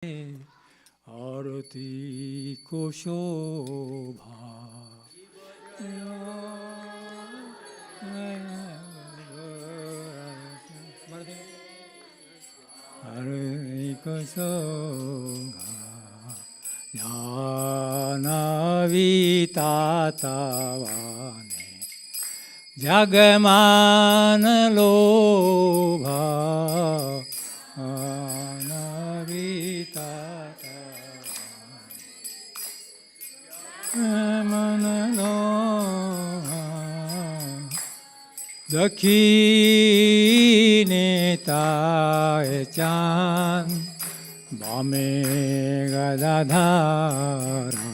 आरती को शोभा आरती को शोभा ज्ञानवितातवाने जगमान लोभा दक्षिणे ताय चांद बामे गदाधारा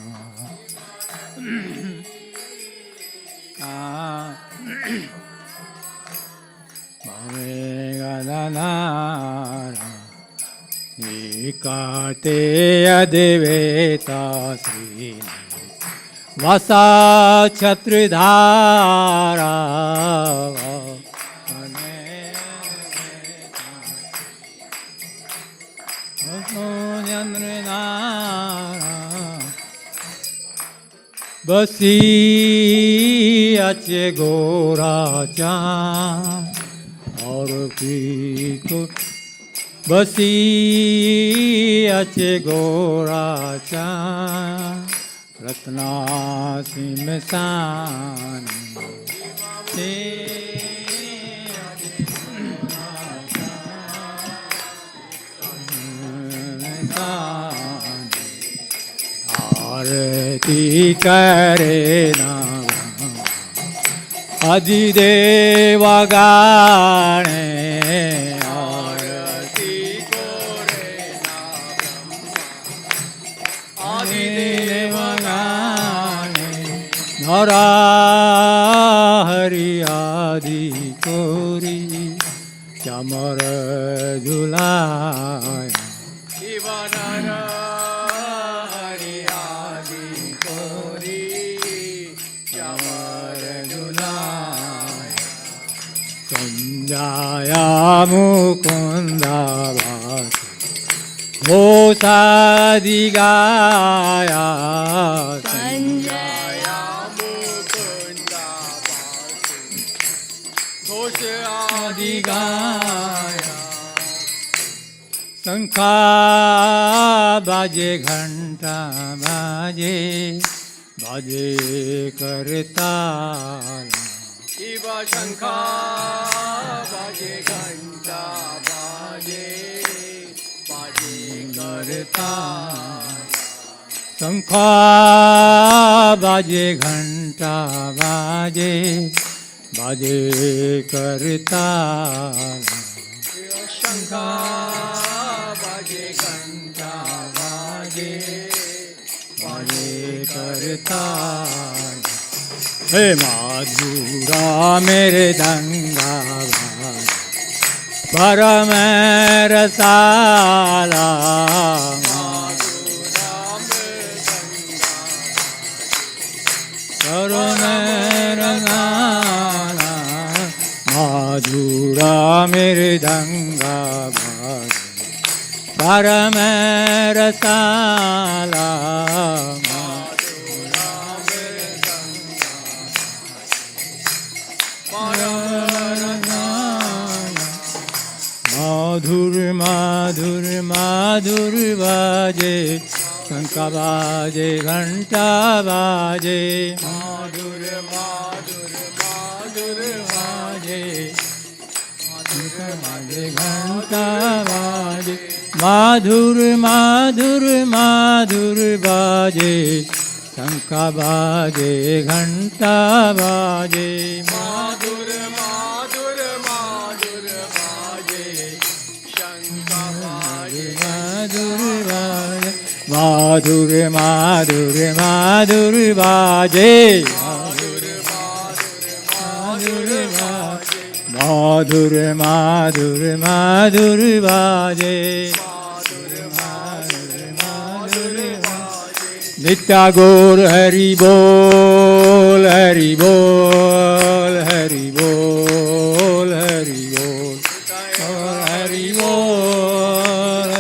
बामे गदाधारा निकाते अद्वैता श्री वसा छत्रधारा बसी अच्छे गोरा चाँद और पी को बसी अच्छे गोरा चाँद रत्नासी में सानी आरती करे नाम अधिदेव गाणे आरती करे नाम अधिदेव गाणे नरा हरि आदि कोरी चमर झुलाय शिवनरा संजया मुकुंदा भासु घोषादि गाया संजया मुकुंदा भासु घोषादि गाया शंखा बाजे घंटा बाजे बाजे करता शिव शंखा बाजे घंटा बाजे बाजे करता शंखा बाजे घंटा बाजे बाजे करता शंखा बाजे घंटा बाजे बाजे करता हे माधुरा मेरे दंगा परम रसाला परम रसाला माधुरा मेरे दंगा परम रसाला माधुर माधुर माधुर बाजे शंखा बाजे घंटा बाजे माधुर माधुर माधुर बाजे बाजे घंटा बाजे माधुर माधुर माधुर बाजे शंखा बाजे घंटा बाजे माधुर माधुर माधुर बाजे शंखा बाजे माधुर माधुर माधुर बाजे माधुर माधुर माधुर बाजे नित्या गौर हरि बोल हरि बोल हरि बोल हरि बोल हरि बोल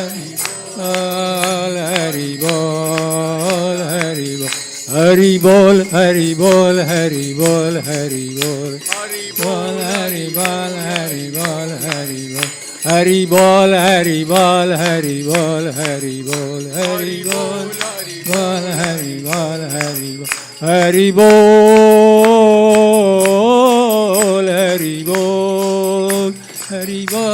Hari Bol, Hari Bol. Hari Bol, Hari Bol, Hari Bol, Hari Bol. Bol, Hari Bol, Hari Bol, Hari Bol. Hari Bol, Hari Bol, Hari Bol, Hari Bol, Hari Bol, Bol, Hari Bol, Hari Bol. Hari Bol, Hari Bol, Hari Bol, Hari Bol.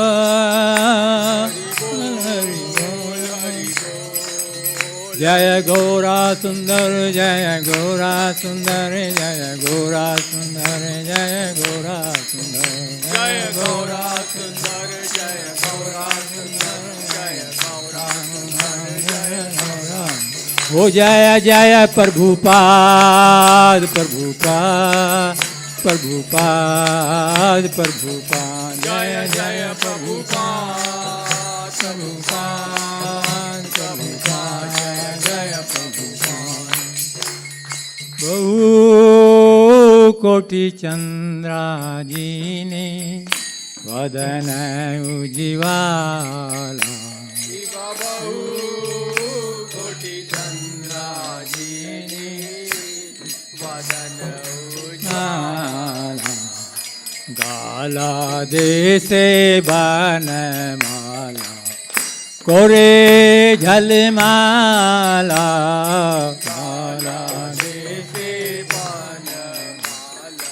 Jaya Gaura Sundar, Jaya Gaura Sundar, Jaya Gaura Sundar, Jaya Gaura Sundar, Jaya Gaura Sundar, Jaya Gaura Sundar, Jaya Gaura Sundar, Jaya Gaura. Oh Jaya Jaya Prabhupada, Prabhupada, Prabhupada, Prabhupada, Jaya Jaya Prabhupada, Prabhupada, Prabhupada, Jaya Jaya Prabhupada. बहु कोटि चंद्रा जी ने वदन उजिवाला बहु कोटि चंद्रा जी ने वदन उजिवाला गाला देसे बनमाला कोरे झलमाला गाला देसे बनमाला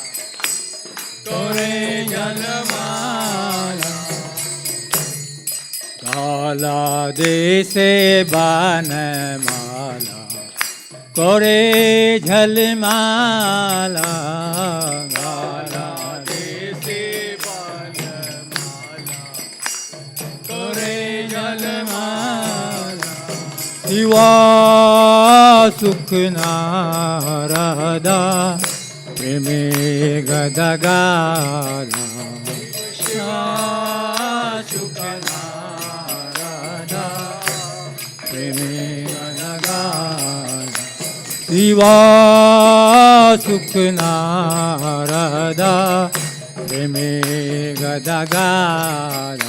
कोरे झलमाला गाला देसे बनमाला कोरे झलमाला गाला देसे बनमाला कोरे झलमाला शिवा सुख नारदा प्रेमे गदगाला शिवा सुख नारदा प्रेमे गदगाला शिवा सुख नारदा प्रेमे गदगाला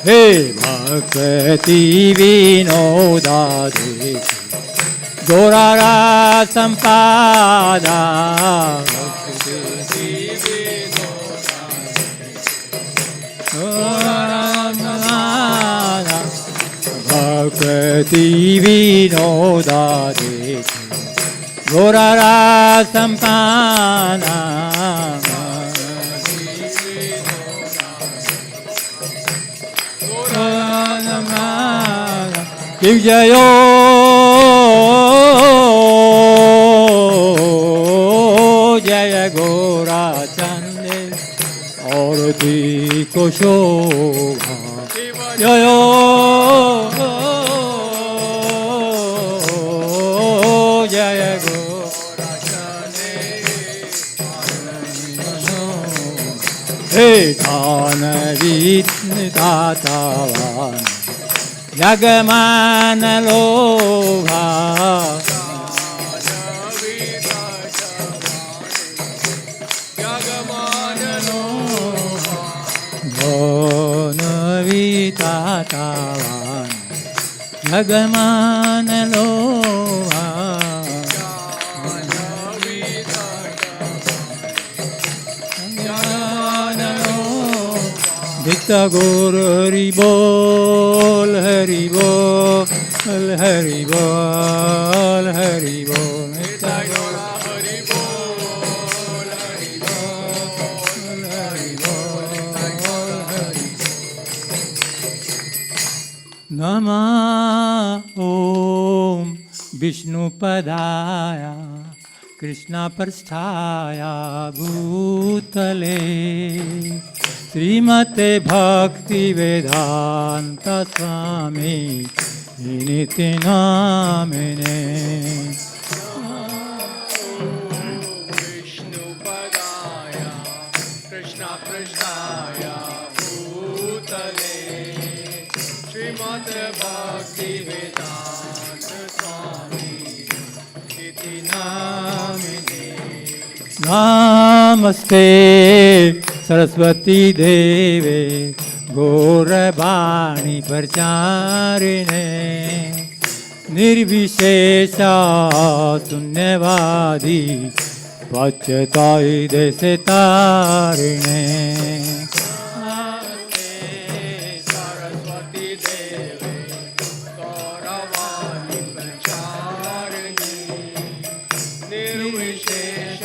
हे भक्ति विनोदा देखि गौरारा संपादा भक्ति विनोदा गौरारा भक्ति विनोदा देखि गौरारा संपादा जयो जय गोरा चंदे और दी को शोभा जयो जय गोरा चंदे हे दान दातावान जगमान लोभा भोन वितातावान जगमान लोभा भिक्ता गौर हरि बोल हरि बोल हरि बोल हरि बोल भिक्ता गौर हरि बोल हरि बोल हरि बोल हरि नमः ओम विष्णुपदाय कृष्णप्रस्थाय भूतले श्रीमते भक्ति वेदांत स्वामी निति नामिने विष्णुपदाय कृष्णप्रस्थाय भूतले श्रीमते भक्ति वेदांत स्वामी निति नामिने नमस्ते सरस्वती देवे गौरवाणी प्रचारिणे निर्विशेष शून्यवादी पश्चाताय देश तारिणे सरस्वती देवे गौरवाणी प्रचारिणे निर्विशेष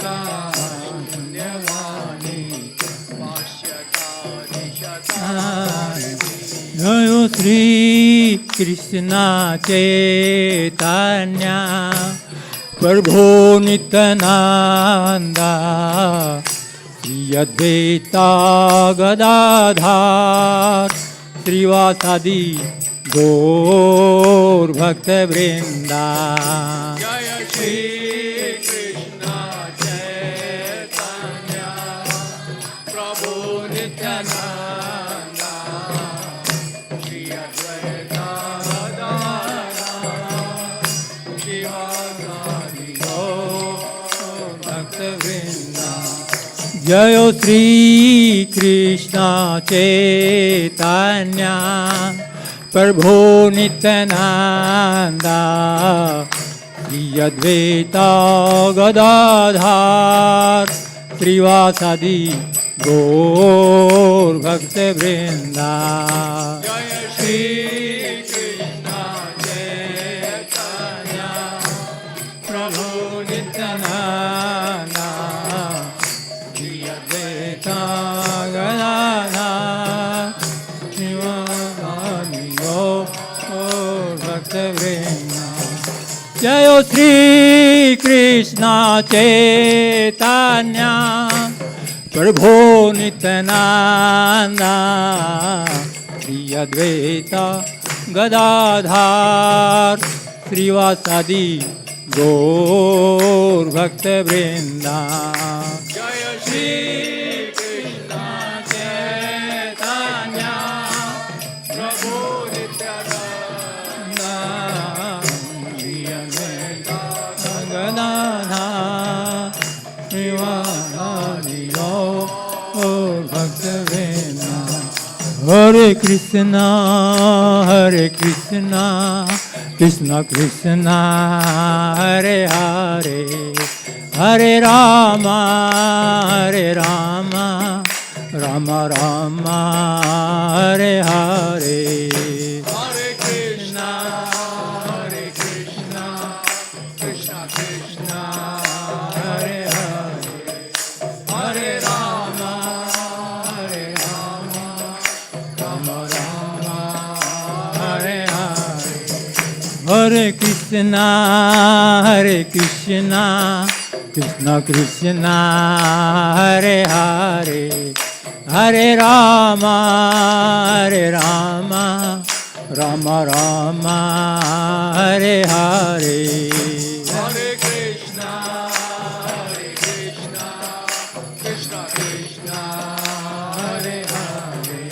शून्यवादी जय श्री कृष्ण चैतन्य प्रभु नित्यानंदा श्री अद्वैत गदाधर श्रीवासादि गौर भक्त वृंदा जय श्री कृष्ण चैतन्य प्रभु नित्यानंदा श्री अद्वैत गदाधर श्रीवासादि गौर भक्त वृंदा जय श्री कृष्ण चैतन्य प्रभु नित्यानंदा श्री अद्वैत गदाधर श्रीवासादि गौर भक्त वृंदा जय श्री कृष्ण चैतन्य प्रभु नित्यानंदा श्री अद्वैत गदाधर श्रीवासादि गौर भक्त वृंदा जय श्री कृष्ण चैतन्य प्रभु नित्यानंदा श्री अद्वैत गदाधर श्रीवासादि गौर भक्त वृंदा जय श्री कृष्ण चैतन्य प्रभु नित्यानंदा श्री अद्वैत गदाधर श्रीवासादि गौर भक्त वृंदा हरे Krishna Krishna Krishna Hare Hare Hare Ram Ram Ram Hare Hare Hare Krishna Krishna Krishna Hare Hare Hare Ram Ram Hare Hare Hare Krishna Krishna Krishna Hare Hare Hare Ram Ram Ram Hare Hare Hare Krishna Krishna Krishna Hare Hare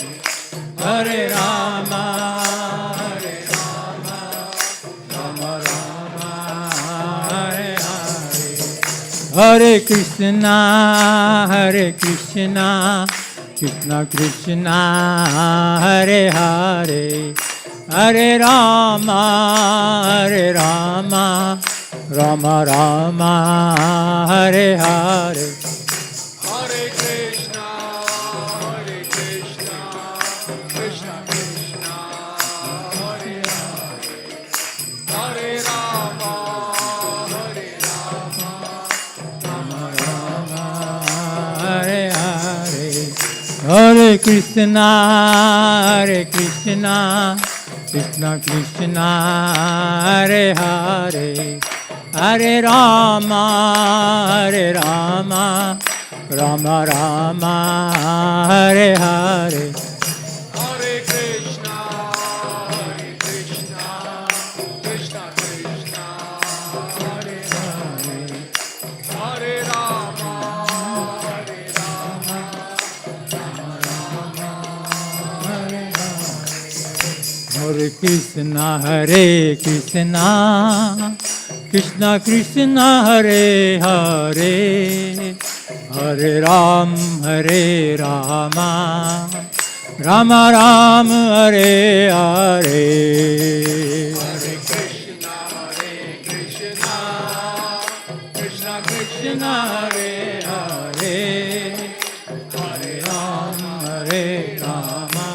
Hare Ram Ram Hare Hare Hare Krishna Krishna Krishna Hare Hare Hare Ram Ram Ram Hare Hare Hare Krishna Krishna Krishna Hare Hare Hare Ram Ram Hare Hare Hare Krishna Krishna Krishna Hare Hare Hare Ram Ram Hare Hare Hare Krishna Krishna Krishna Hare Hare Hare Ram Hare Hare Krishna Krishna Krishna Hare Hare Hare Ram, Hare Rama, Rama Ram, Hare Hare. Hare Krishna, Krishna Krishna, Hare Hare, Hare Ram, Hare Rama,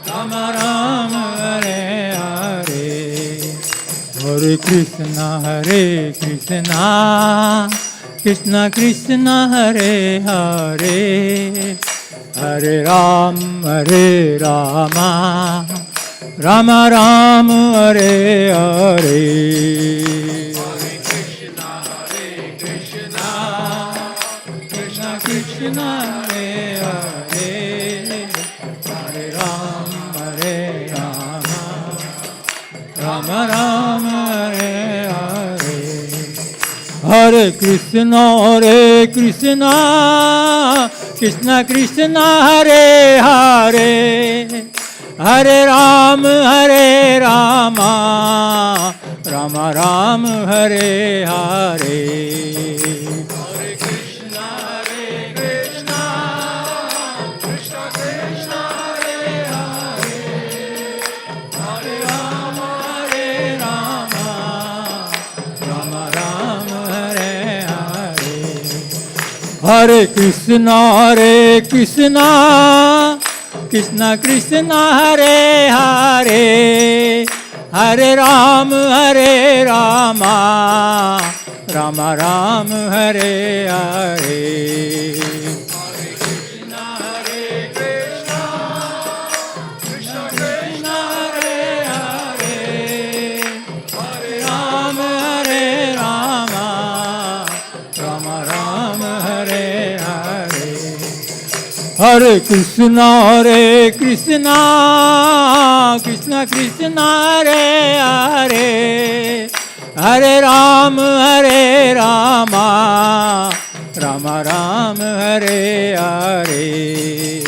Rama Ram, Hare Hare. Hare Krishna, Krishna Krishna, Hare Hare, Hare Ram, Hare Rama, Rama Ram, Hare Hare. Hare Krishna, Krishna Krishna, Hare Hare, Hare Ram, Hare Rama, Rama Ram, Hare Hare. Hare Krishna, Krishna Krishna, Hare Hare, Hare Ram, Hare Rama, Rama Ram, Hare Hare. Hare Krishna, Krishna Krishna, Hare Hare, Hare Ram, Hare Rama, Rama Ram, Hare Hare. Hare Krishna, Krishna Krishna, Hare Hare, Hare Ram, Hare Rama, Rama Ram, Hare Hare. Hare Krishna, Krishna Krishna, Hare Hare, Hare Ram, Hare Rama, Rama Ram, Hare Hare. Hare Krishna, Krishna Krishna, Hare Hare, Hare Ram, Hare Rama, Rama Ram, Hare Hare.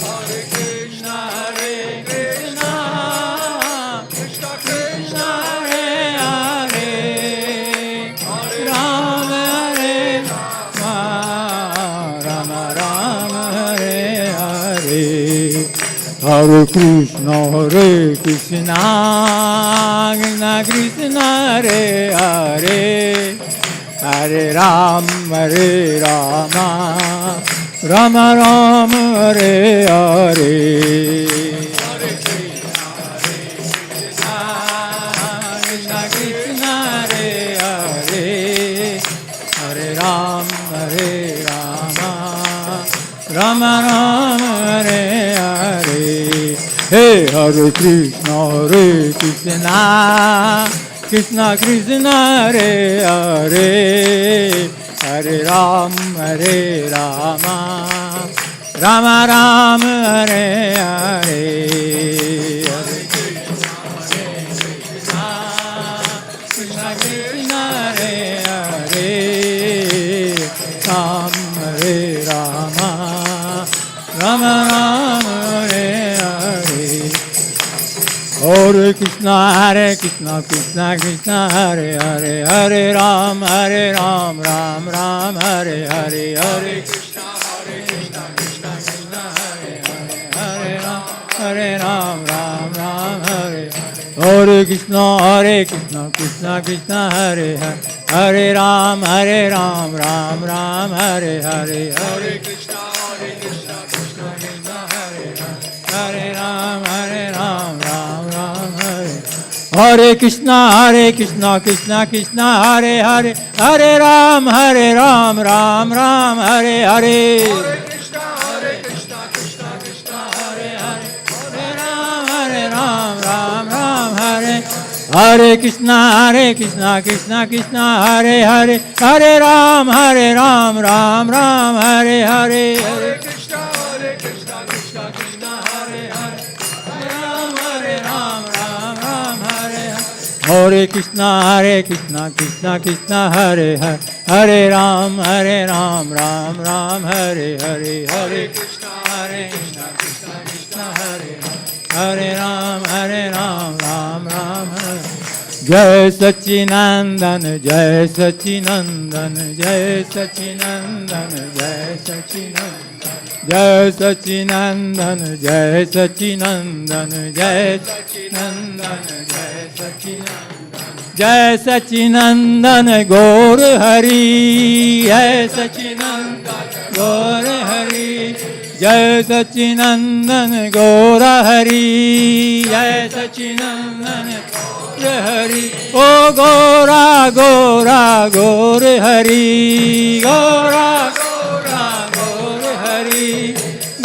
Hare Krishna, Krishna Krishna, Hare Hare, Hare Ram, Hare Rama, Rama Ram, Hare Hare. Hare Krishna, Krishna Krishna, Hare Hare, Hare Ram, Hare Rama, Rama Ram, Hare Hare. Hare Krishna, Krishna Hare Hare, Hare Ram, Hare Rama, Rama Ram, Hare Hare. Hey, Hare Krishna, Krishna Krishna, Hare Hare, Hare Ram, Hare Rama, Rama Ram, Hare Hare. Hare Krishna, Krishna Krishna, Hare Hare, Ram, Hare Rama, Rama Ram, Hare Hare. Hare Krishna, Krishna Krishna, Hare Hare, Hare Ram, Ram Ram, Hare Hare. Hare Krishna, Krishna Krishna, Hare Hare, Hare Ram, Ram Ram, Hare Hare. Hare Krishna, Krishna Krishna, Hare Hare, Hare Ram, Ram Ram, Hare Hare. Hare Krishna, Krishna Krishna, Hare Hare, Hare Ram, Ram Ram, Hare. Hare Krishna, Krishna Krishna, Hare Hare, Hare Ram, Ram Ram, Hare Hare. Hare Krishna, Krishna Krishna, Hare Hare, Hare Ram, Ram Ram, Hare. Hare Krishna, Krishna Hare Hare, Hare Ram, Ram Ram, Hare Hare. Hare Krishna, Krishna Krishna, Hare Hare, Hare Ram, Ram Ram, Hare Hare. Hare Krishna, Krishna Hare Hare, Hare Ram, Ram Ram, Hare Hare. Hare Krishna, Krishna Hare Hare, Hare Ram, Ram Ram, Hare. जय सच्चिनंदन जय सच्चिनंदन जय सच्चिनंदन जय सच्चिनंदन जय सच्चिनंदन जय सच्चिनंदन जय सच्चिनंदन जय सच्चिनंदन जय सच्चिनंदन गौर हरि जय सच्चिनंदन गौर हरि जय सच्चिनंदन गौर हरि जय सच्चिनंदन हरि ओ गौरा गौरा गौर हरि गौरा गौरा गौर हरि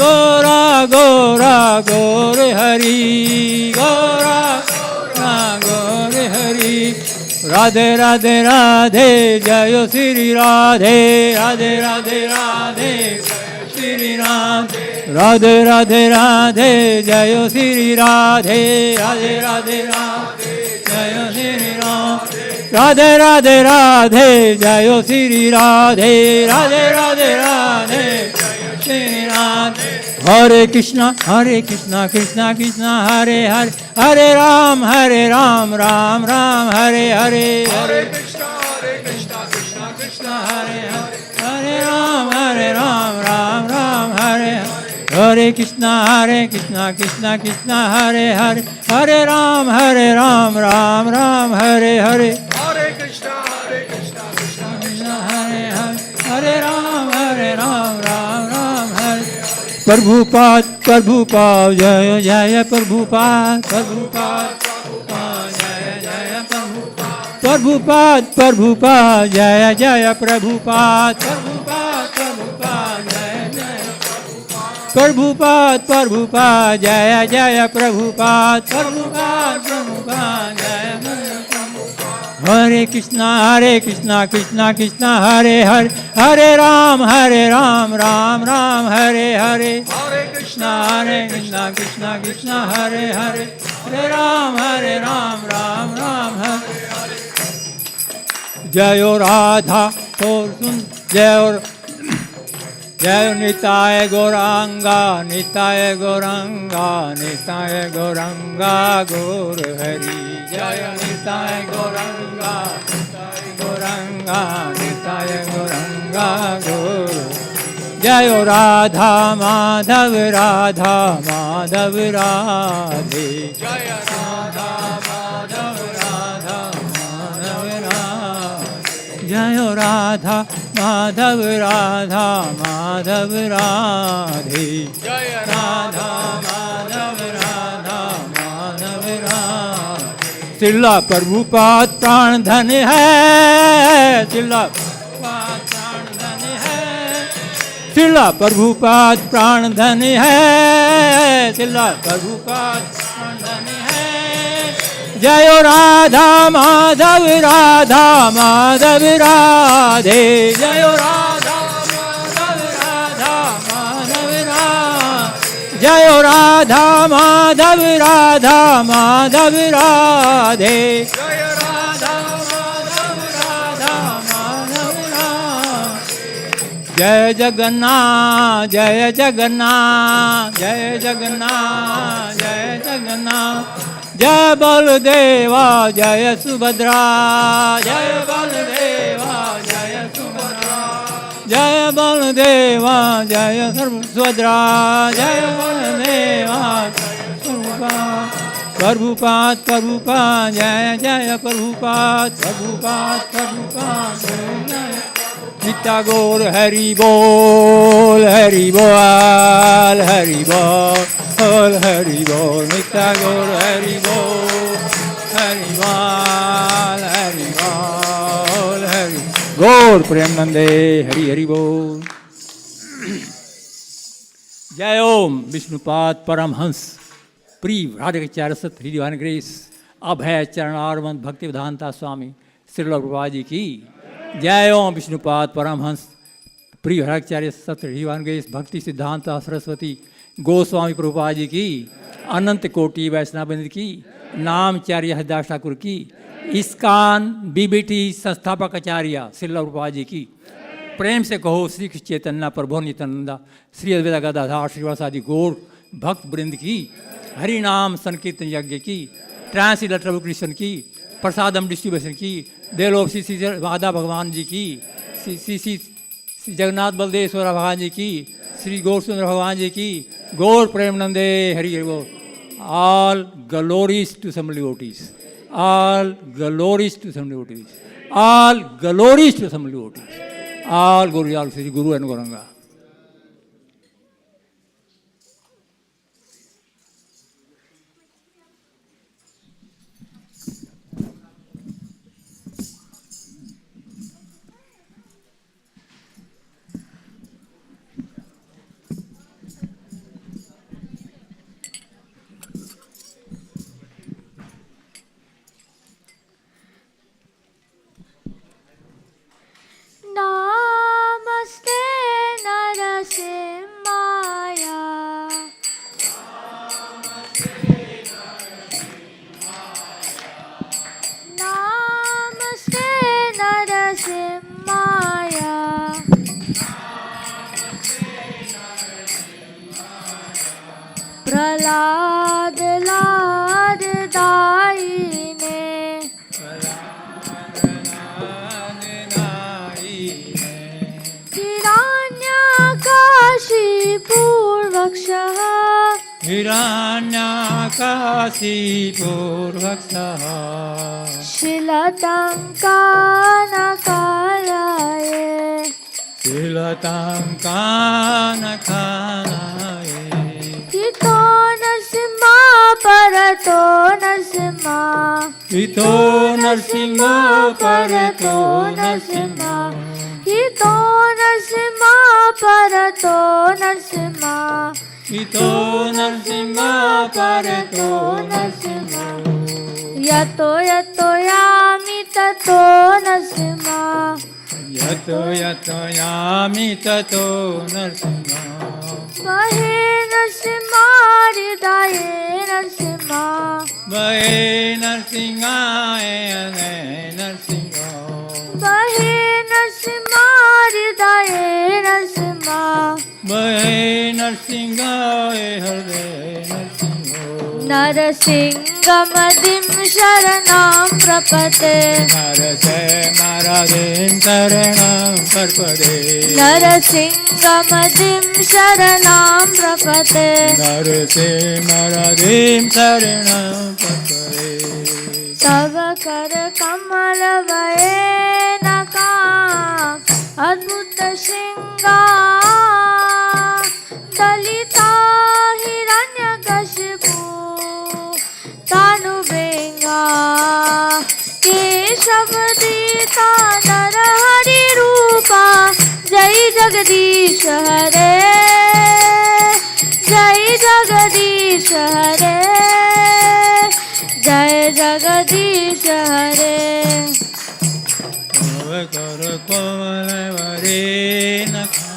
गौरा गौरा गौर हरि गौरा गौरा गौर हरि राधे राधे राधे जय श्री राधे राधे राधे राधे श्री राधे राधे राधे राधे जय श्री राधे राधे राधे राधे जय श्री राधे राधे राधे राधे जय श्री राधे राधे राधे राधे श्री राधे हरे कृष्णा कृष्णा कृष्णा हरे हरे हरे राम राम राम हरे हरे हरे कृष्णा कृष्णा कृष्णा हरे हरे हरे राम राम राम हरे हरे कृष्णा कृष्णा कृष्णा हरे हरे हरे राम राम राम हरे हरे हरे कृष्णा कृष्णा कृष्णा हरे हरे हरे राम राम राम हरे प्रभुपाद जय जय प्रभुपाद जय जय प्रभुपाद जय जय प्रभुपाद प्रभुपाद जय जय प्रभुपाद जय हरे कृष्णा कृष्णा कृष्णा हरे हरे हरे राम राम राम हरे हरे हरे कृष्णा कृष्णा कृष्णा हरे हरे हरे राम राम राम हरे जय राधा और सुन जय निताय गौरांगा गौर हरि जय निताय गौरांगा गौर जय राधा माधव राधे जय राधा माधव जय राधा माधव राधे जय राधा माधव श्रीला प्रभुपाद प्राण धन है श्रीला प्रभुपाद प्राण धन है श्रीला प्रभुपाद प्राण धन है जय राधा माधव राधे जय राधा माधव जय राधा माधव राधे जय राधा माधव जय जगन्नाथ जय जगन्नाथ जय बलदेवा जय सुभद्रा जय बलदेवा जय सुभद्रा जय बलदेवा जय सुभद्रा जय बलदेवा प्रभुपाद जय जय प्रभुपाद नित्या गौर हरि बोल नित्या गौर हरि बोल गौर प्रेम नंदे हरि बोल। जय ओम विष्णुपाद परमहंस प्रिय राधाचार्य सत हृदय ग्रेस अभय चरणारविंद भक्ति विधानता स्वामी श्रील प्रभुपाद जी की जय ओम विष्णुपाद परमहंस प्रिय राधाचार्य सत हृदय ग्रेस भक्ति सिद्धांत सरस्वती गोस्वामी प्रभुपाद जी की अनंत कोटि वैष्णववृंद की नामचार्य हरिदास ठाकुर की इस्कान बीबीटी संस्थापक आचार्य श्रील प्रभुपाद जी की प्रेम से कहो श्री कृष्ण चैतन्य प्रभु नित्यानंदा श्री अद्वैत गदाधर श्रीवासादि गौर भक्त वृंद की हरि नाम संकीर्तन यज्ञ की ट्रांसलेटर कृष्ण की प्रसादम डिस्ट्रीब्यूशन की, देवलोक श्री राधा भगवान जी की, श्री जगन्नाथ बलदेश्वर भगवान जी की, श्री गौर सुंदर भगवान जी की, गौर प्रेमानंदे हरि हरि बोल. All glories to some devotees. All glories to some devotees. All glories to some devotees. All glories to Sri Guru and Gauranga. Namaste Narasimhaya. Namaste Narasimhaya. Prahlad Lad Daine. Hiranyakashipurvakshah. Hiranyakashipurvakshah. Shilatankanakalaye. Shilatankanakalaye. Hito Narsimha Parato Narsimha. Hito Narsimha Parato Narsimha. Hito Narsimha Parato Narsimha. Hito Narsimha Parato Narsimha. Yato Yato Yami Tato Narsimha. Yato Yato Yami Tato Narsimha. Mahe Narsimha Hridaye Narsimha. Mahe Narsimha Ene Narsimha. Mahe Narsimha Hridaye Narsimha. Mahe Narsimha Hridaye Narsimha. Narasingamadim Sharanam Prapate. Narasimharadim Saranam Prapate. Narasingamadim Sharanam Prapate. Narasimharadim Saranam Prapate. Tava Kara Kamala Vayenaka Adbhuta Shinga Dalita Hiranyakashipu Tanu Benga Keshavadita Narahari Rupa Jai Jagadish Hare Jai Jagadish Hare Jai Jagadish Hare. Kara Kamala Vayenaka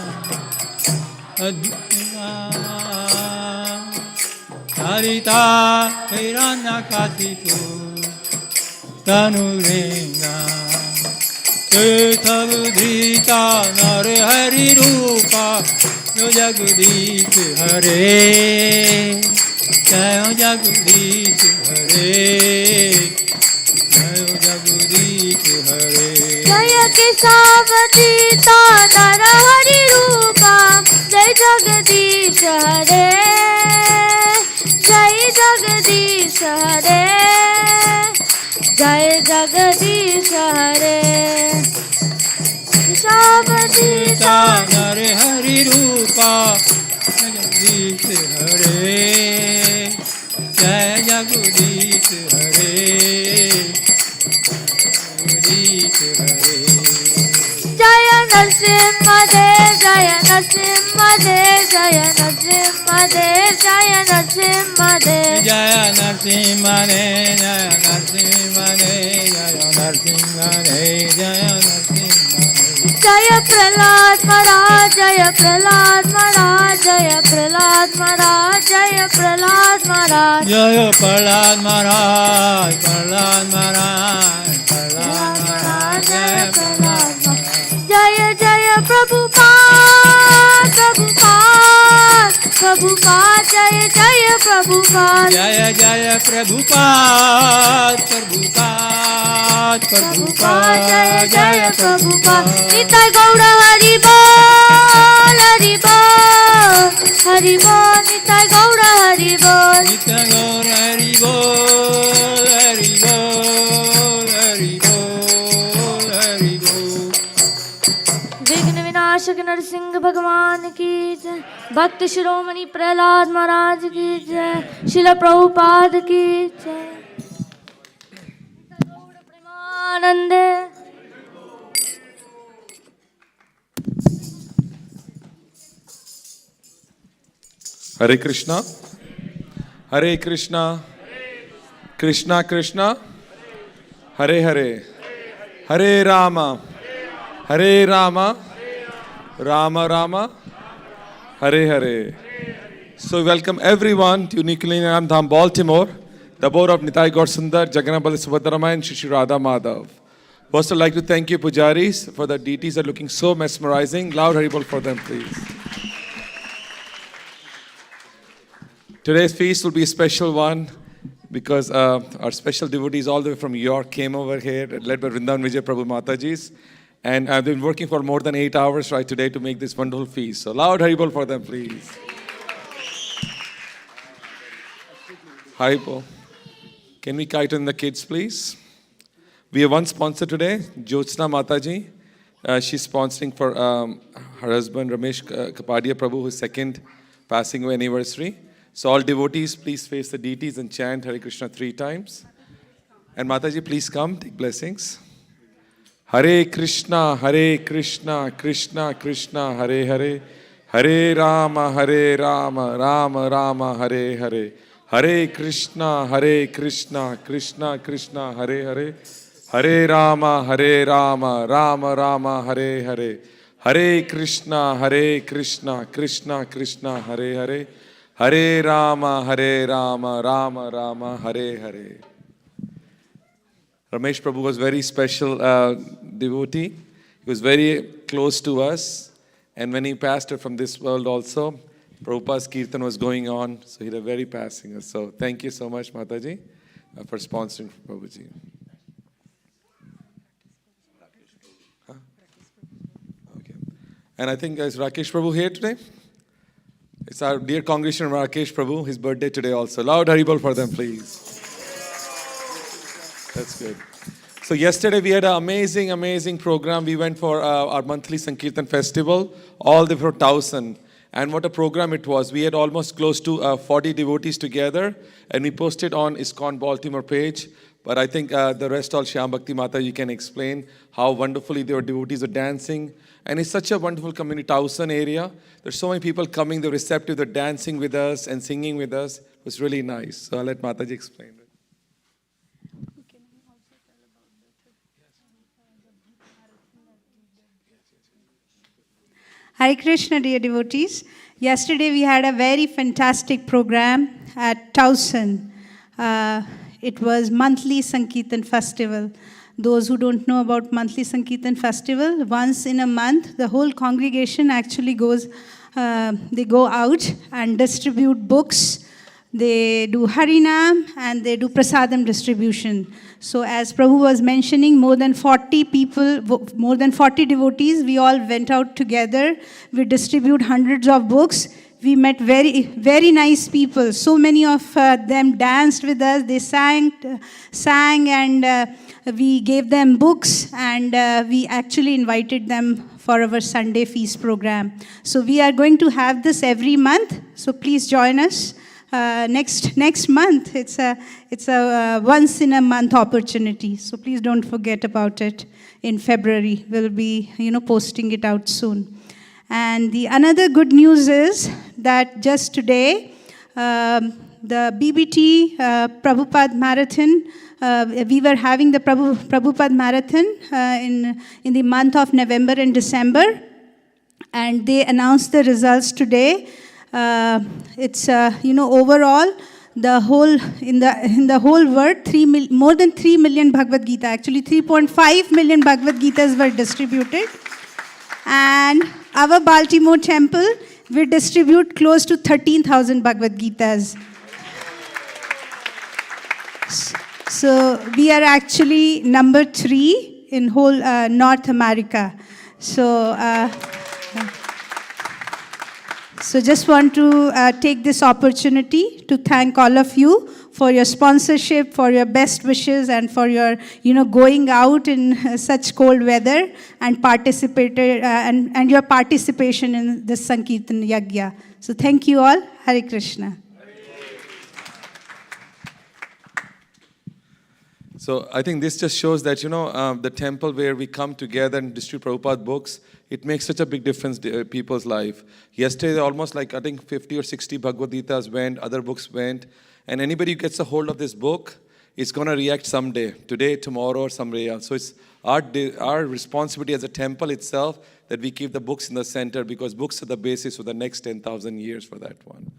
Adbhuta Dalita Hiranyakashipu Tanu Benga Keshavadita Narahari Rupa Jai Jagadish Hare Jai Jagadish Hare Jai Jagadish Hare. Jaya Keshavadita Narahari Rupa Jai Jagadish Hare Jai Jagadish Hare Jai Jagadish Hare. Keshavadita Narahari Rupa Jagadish Hare Jai Jagadish Hare Jagadish Hare. Jaya Narsimha Dev Jaya Narsimha Dev Jaya Narsimha Dev Jaya Narsimha Dev. Jaya Narsimha Dev Jaya Narsimha Dev Jaya Narsimha Dev Jaya Narsimha Dev. Jaya Prahlad Maharaj Jaya Prahlad Maharaj Jaya Prahlad Maharaj Jaya Prahlad Maharaj. Jaya Prahlad Maharaj Prahlad Maharaj Prahlad Maharaj Jaya Prahlad Maharaj. Jaya Jaya Prabhupada Prabhupada Prabhupada, Jaya Jaya Prabhupada. Jaya Jaya Prabhupada, Prabhupada, Prabhupada, Jaya Jaya Prabhupada. Prabhupada. Nitai Gaura Hari Bol, Hari Bol, Hari Bol. Nitai Gaura Hari Bol. Nitya Gaur Hari Bol, Hari Bol, Hari Bol, Hari Bol. विघ्न विनाशक नरसिंह भगवान की जय, भक्त शिरोमणि प्रहलाद महाराज की जय, शिला प्रभुपाद की जय। Premanand. Hare Krishna, Hare Krishna, Krishna Krishna, Hare Hare, Hare Rama, Hare Rama, Rama Rama, Hare Hare. So we welcome everyone to Unique Leela Dham, Baltimore, the board of Nitai Gaur Sundar, Jagannath Bal Subhadrama and Shri Radha Madhav. First, I'd like to thank you, Pujaris, for the deities are looking so mesmerizing. Loud Haribol for them, please. Today's feast will be a special one because our special devotees all the way from York came over here, led by Vrindavan Vijay Prabhu Mataji's. And I've been working for more than 8 hours right today to make this wonderful feast. So loud Haribol for them, please. Haribol. Can we kite in the kids, please? We have one sponsor today, Jyotsna Mataji. She's sponsoring for her husband, Ramesh Kapadia Prabhu, whose second passing away anniversary. So all devotees, please face the deities and chant Hare Krishna 3 times. And Mataji, please come, take blessings. Hare Krishna, Krishna Krishna, Hare Hare. Hare Rama, Rama Rama, Hare Hare. Hare Krishna, Krishna Krishna, Hare Hare. Hare Rama, Rama Rama, Hare Hare. Hare Krishna, Krishna Krishna, Hare Hare. Hare Rama, Rama Rama, Hare Hare. Ramesh Prabhu was very special devotee. He was very close to us. And when he passed from this world also, Prabhupada's Kirtan was going on. So he had a very passing us. So thank you so much, Mataji, for sponsoring Prabhuji. Huh? Okay. And I think is Rakesh Prabhu here today? It's our dear congregation Rakesh Prabhu, his birthday today also. Loud Haribol for them, please. That's good. So yesterday we had an amazing program. We went for our monthly Sankirtan festival, all the way from Towson. And what a program it was. We had almost close to 40 devotees together, and we posted on ISKCON Baltimore page. But I think the rest all Shyam Bhakti Mata, you can explain how wonderfully their devotees are dancing. And it's such a wonderful community, Towson area. There's so many people coming, they're receptive, they're dancing with us and singing with us. It was really nice. So I'll let Mataji explain it. Hare Krishna, dear devotees. Yesterday we had a very fantastic program at Towson. It was monthly Sankirtan festival. Those who don't know about monthly Sankirtan festival, once in a month, the whole congregation actually goes, they go out and distribute books. They do Harinam and they do Prasadam distribution. So as Prabhu was mentioning, more than 40 people, more than 40 devotees, we all went out together. We distribute hundreds of books. We met very nice people. So many of them danced with us. They sang and we gave them books, and we actually invited them for our Sunday feast program. So we are going to have this every month. So please join us. Next month, it's a once in a month opportunity. So please don't forget about it. In February, we'll be posting it out soon. And the another good news is that just today, the BBT Prabhupada Marathon, we were having the Prabhupada Marathon in the month of November and December, and they announced the results today. It's overall the whole in the whole world more than 3 million Bhagavad Gita, actually 3.5 million Bhagavad Gitas were distributed. And our Baltimore temple, We distribute close to 13,000 Bhagavad Gitas. So we are actually number 3 in whole North America. So just want to take this opportunity to thank all of you for your sponsorship, for your best wishes, and for your, going out in such cold weather and participated and your participation in this Sankirtan Yagya. So thank you all. Hare Krishna. So I think this just shows that, the temple where we come together and distribute Prabhupada books, it makes such a big difference in people's life. Yesterday, almost like, I think 50 or 60 Bhagavad Gitas went, other books went. And anybody who gets a hold of this book is going to react someday, today, tomorrow, or someday else. So it's our responsibility as a temple itself that we keep the books in the center, because books are the basis for the next 10,000 years for that one.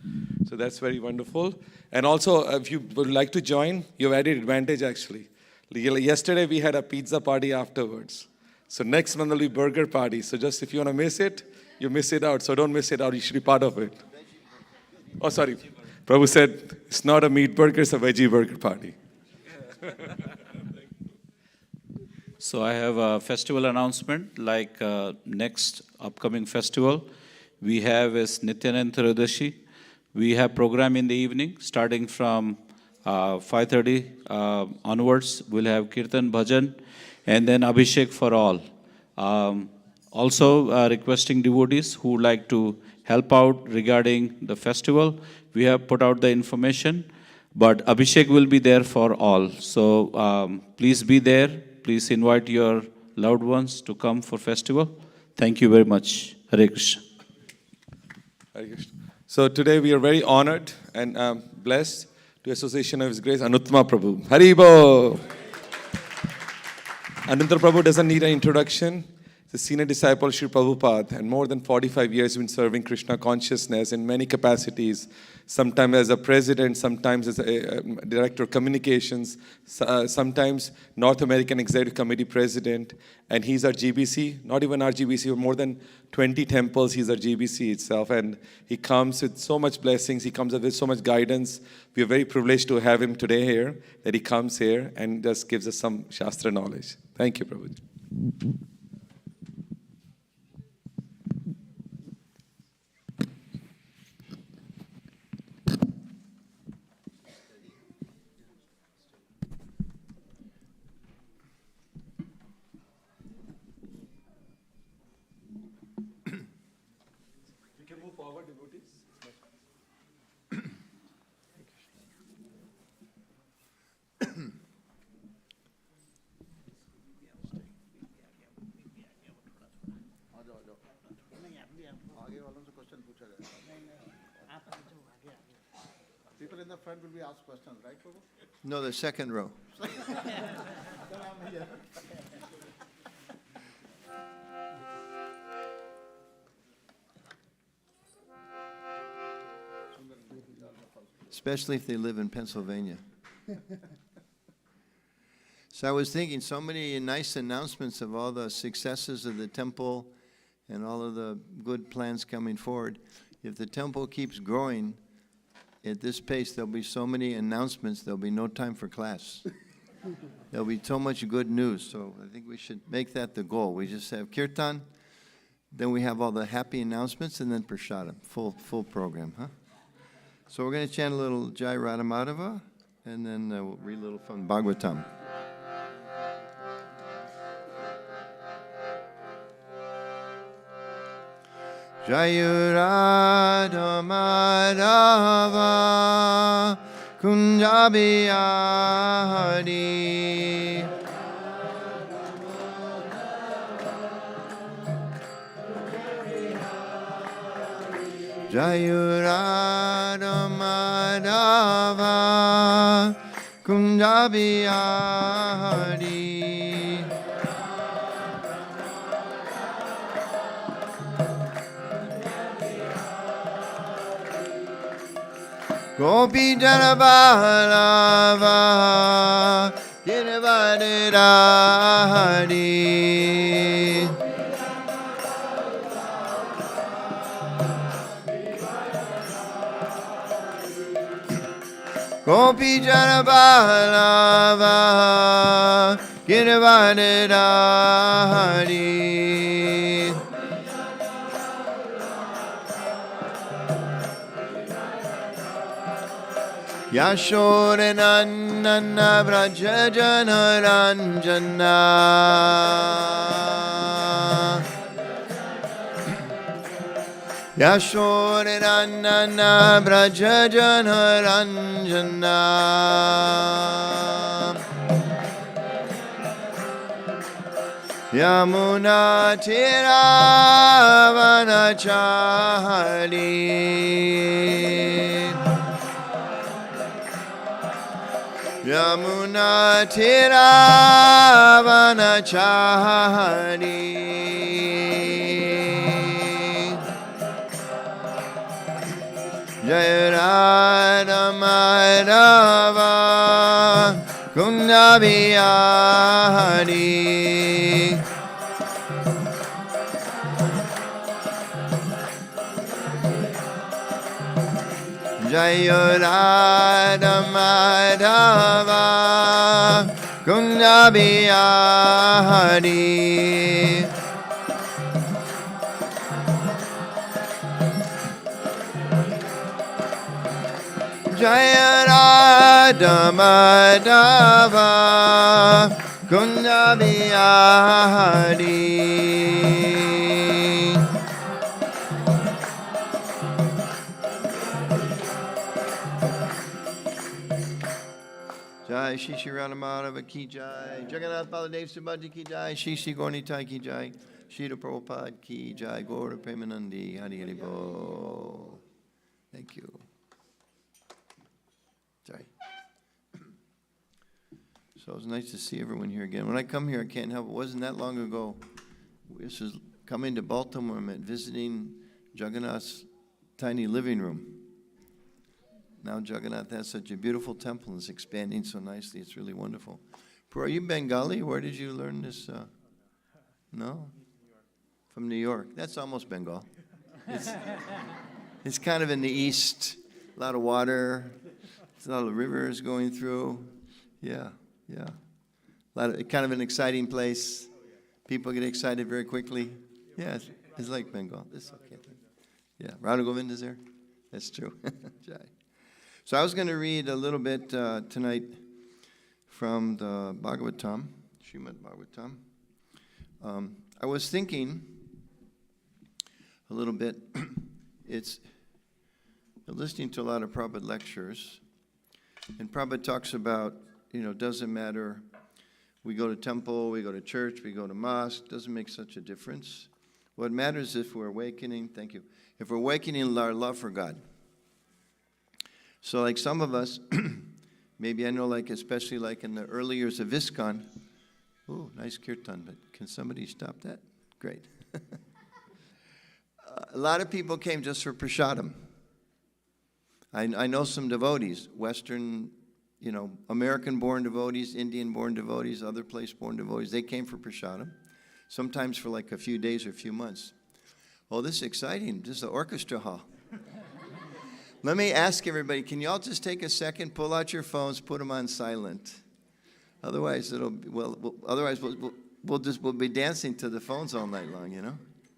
So that's very wonderful. And also, if you would like to join, you have added advantage actually. Yesterday we had a pizza party afterwards. So next month will be burger party. So just if you want to miss it, you miss it out. So don't miss it out. You should be part of it. Oh, sorry. Prabhu said it's not a meat burger, it's a veggie burger party. So I have a festival announcement, like next upcoming festival we have is Nityanand Tiradashi. We have program in the evening starting from 5:30 onwards. We'll have Kirtan Bhajan and then Abhishek for all. Also requesting devotees who would like to help out regarding the festival. We have put out the information, but Abhishek will be there for all. So please be there. Please invite your loved ones to come for festival. Thank you very much. Hare Krishna. Hare Krishna. So today we are very honored and blessed to Association of His Grace Anuttama Prabhu. Haribo! Anantara Prabhu doesn't need an introduction. The senior disciple of Sri Prabhupada, and more than 45 years been serving Krishna consciousness in many capacities, sometimes as a president, sometimes as a director of communications, sometimes North American Executive Committee president, and he's our GBC, not even our GBC, more than 20 temples, he's our GBC itself, and he comes with so much blessings, he comes with so much guidance. We are very privileged to have him today here, that he comes here and just gives us some Shastra knowledge. Thank you, Prabhuji. People in the front will be asked questions, right, Prabhu? No, the second row. Especially if they live in Pennsylvania. So I was thinking, so many nice announcements of all the successes of the temple and all of the good plans coming forward. If the temple keeps growing at this pace, there'll be so many announcements, there'll be no time for class. There'll be so much good news, so I think we should make that the goal. We just have kirtan, then we have all the happy announcements, and then prasadam, full program, huh? So we're going to chant a little Jai Radha Madhava, and then we'll read a little from Bhagavatam. Jai Radha Madhava Kunja Bihari Jai Radha Madhava Kunja Bihari Gopi Jana Ballava Girvadari Gopi Jana Balava Girvadari Yashodananda Vraja Janaranjana Yashodananda Vraja Janaranjana Yamuna Tiravanachari Yamuna Tiravanachari Jaya Radha Madhava Kunda Bihari Jaya Radha Madhava Kunda Bihari Jaya Radha Madhava Kunda Bihari Jai Shri Shri Radha Madhava Ki Jai Jagannath Baladev Subhadra Ki Jai Shri Shri Gauranitai Ki Jai Srila Prabhupada Ki Jai Gaura Premanandi Hari Hari Bol. Thank you. Sorry. So it's nice to see everyone here again. When I come here, I can't help it. It wasn't that long ago. This was coming to Baltimore. I'm visiting Jagannath's tiny living room. Now Jagannath has such a beautiful temple and it's expanding so nicely. It's really wonderful. Are you Bengali? Where did you learn this? No? From New York. That's almost Bengal. It's kind of in the east. A lot of water. There's a lot of rivers going through. Yeah. Kind of an exciting place. People get excited very quickly. Yeah, it's like Bengal. It's okay. Yeah, Radha Govind is there? That's true. Jai. So I was going to read a little bit tonight from the Bhagavatam, Srimad Bhagavatam. I was thinking a little bit, listening to a lot of Prabhupada lectures, and Prabhupada talks about, doesn't matter, we go to temple, we go to church, we go to mosque, doesn't make such a difference. What matters is if we're awakening, thank you, if we're awakening our love for God. So like some of us, maybe I know especially in the early years of ISKCON, ooh, nice kirtan, but can somebody stop that? Great. A lot of people came just for prasadam. I know some devotees, Western, American-born devotees, Indian-born devotees, other place-born devotees. They came for prasadam, sometimes for a few days or a few months. Oh, this is exciting. This is the orchestra hall. Let me ask everybody, can you all just take a second, pull out your phones, put them on silent? Otherwise, we'll be dancing to the phones all night long,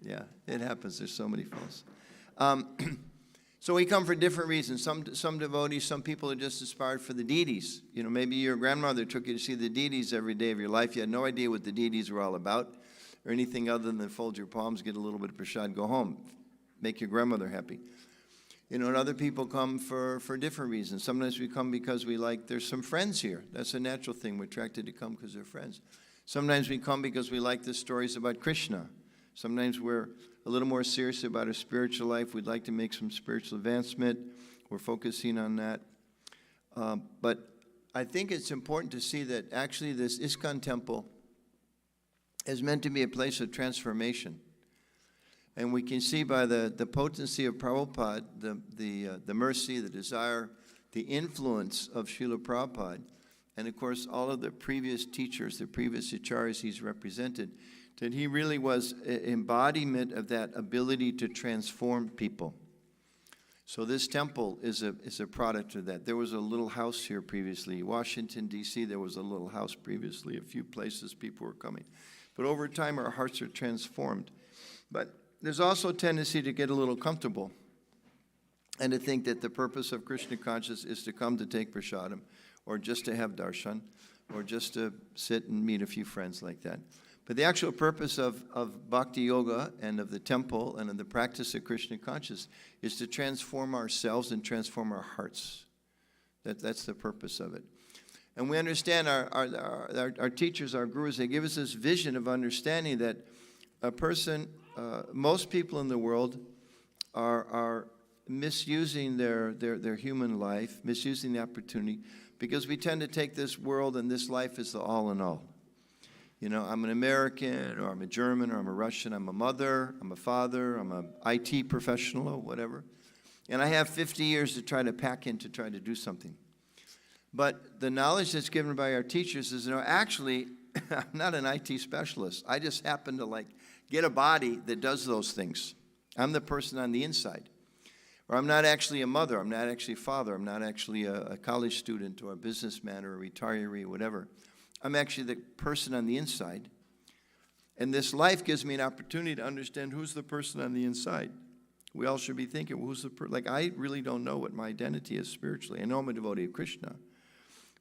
Yeah, it happens. There's so many phones. So we come for different reasons. Some devotees, some people are just inspired for the deities. Maybe your grandmother took you to see the deities every day of your life. You had no idea what the deities were all about or anything other than fold your palms, get a little bit of prasad, go home. Make your grandmother happy. And other people come for different reasons. Sometimes we come because there's some friends here. That's a natural thing. We're attracted to come because they're friends. Sometimes we come because we like the stories about Krishna. Sometimes we're a little more serious about our spiritual life. We'd like to make some spiritual advancement. We're focusing on that. But I think it's important to see that actually this ISKCON temple is meant to be a place of transformation. And we can see by the potency of Prabhupada, the mercy, the desire, the influence of Srila Prabhupada, and of course all of the previous teachers, the previous acharyas he's represented, that he really was an embodiment of that ability to transform people. So this temple is a product of that. There was a little house here previously. Washington, D.C., there was a little house previously. A few places people were coming. But over time, our hearts are transformed. But there's also a tendency to get a little comfortable and to think that the purpose of Krishna consciousness is to come to take prasadam, or just to have darshan, or just to sit and meet a few friends like that. But the actual purpose of bhakti yoga and of the temple and of the practice of Krishna consciousness is to transform ourselves and transform our hearts. That's the purpose of it. And we understand our teachers, our gurus, they give us this vision of understanding that a person, most people in the world are misusing their human life, misusing the opportunity, because we tend to take this world and this life as the all in all. You know, I'm an American, or I'm a German, or I'm a Russian, I'm a mother, I'm a father, I'm an IT professional, or whatever. And I have 50 years to try to pack in to try to do something. But the knowledge that's given by our teachers is, actually, I'm not an IT specialist. I just happen to, get a body that does those things. I'm the person on the inside. Or I'm not actually a mother, I'm not actually a father, I'm not actually a college student or a businessman or a retiree or whatever. I'm actually the person on the inside. And this life gives me an opportunity to understand who's the person on the inside. We all should be thinking, well, who's the person? I really don't know what my identity is spiritually. I know I'm a devotee of Krishna,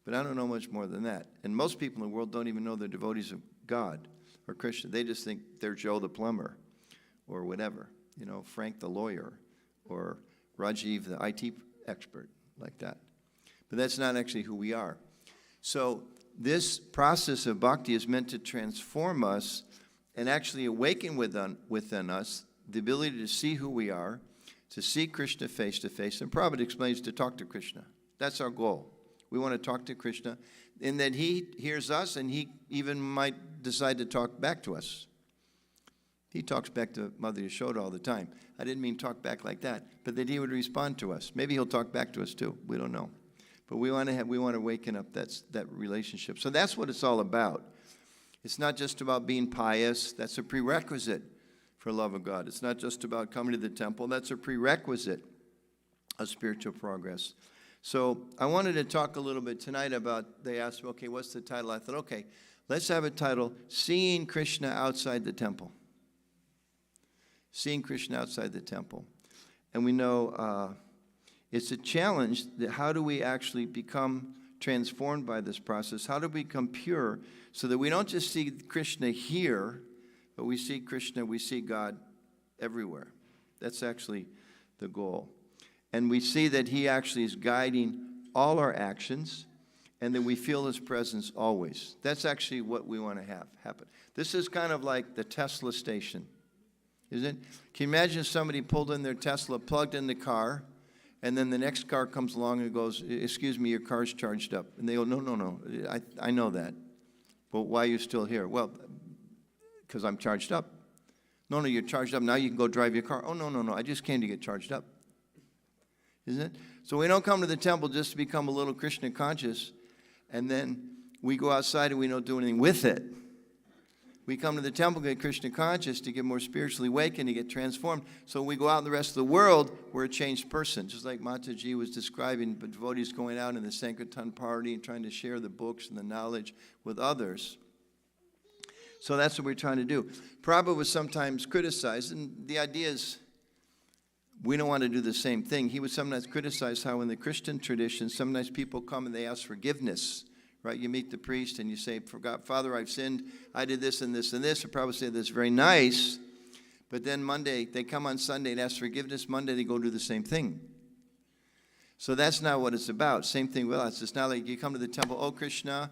but I don't know much more than that. And most people in the world don't even know they're devotees of God or Krishna. They just think they're Joe the plumber or whatever, Frank the lawyer or Rajiv the IT expert, like that. But that's not actually who we are. So this process of bhakti is meant to transform us and actually awaken within us the ability to see who we are, to see Krishna face to face. And Prabhupada explains to talk to Krishna. That's our goal. We want to talk to Krishna, and that he hears us, and he even might decide to talk back to us. He talks back to Mother Yashoda all the time. I didn't mean talk back like that, but that he would respond to us. Maybe he'll talk back to us too. We don't know. But we want to waken up that relationship. So that's what it's all about. It's not just about being pious. That's a prerequisite for love of God. It's not just about coming to the temple. That's a prerequisite of spiritual progress. So I wanted to talk a little bit tonight about, they asked me, okay, what's the title? I thought, okay, let's have a title, Seeing Krishna Outside the Temple. Seeing Krishna outside the temple. And we know it's a challenge that how do we actually become transformed by this process? How do we become pure so that we don't just see Krishna here, but we see Krishna, we see God everywhere. That's actually the goal. And we see that he actually is guiding all our actions and that we feel his presence always. That's actually what we want to have happen. This is kind of like the Tesla station, isn't it? Can you imagine if somebody pulled in their Tesla, plugged in the car, and then the next car comes along and goes, excuse me, your car's charged up. And they go, no, I know that. But why are you still here? Well, because I'm charged up. No, you're charged up. Now you can go drive your car. Oh, no, I just came to get charged up. Isn't it? So we don't come to the temple just to become a little Krishna conscious, and then we go outside and we don't do anything with it. We come to the temple to get Krishna conscious, to get more spiritually awakened, to get transformed. So when we go out in the rest of the world, we're a changed person. Just like Mataji was describing, but devotees going out in the Sankirtan party and trying to share the books and the knowledge with others. So that's what we're trying to do. Prabhupada was sometimes criticized, and the idea is we don't want to do the same thing. He would sometimes criticize how in the Christian tradition, sometimes people come and they ask forgiveness. Right, you meet the priest and you say, Father, I've sinned. I did this and this and this. And probably say that's very nice. But then Monday, they come on Sunday and ask forgiveness. Monday, they go do the same thing. So that's not what it's about. Same thing with us. It's not like you come to the temple, oh, Krishna,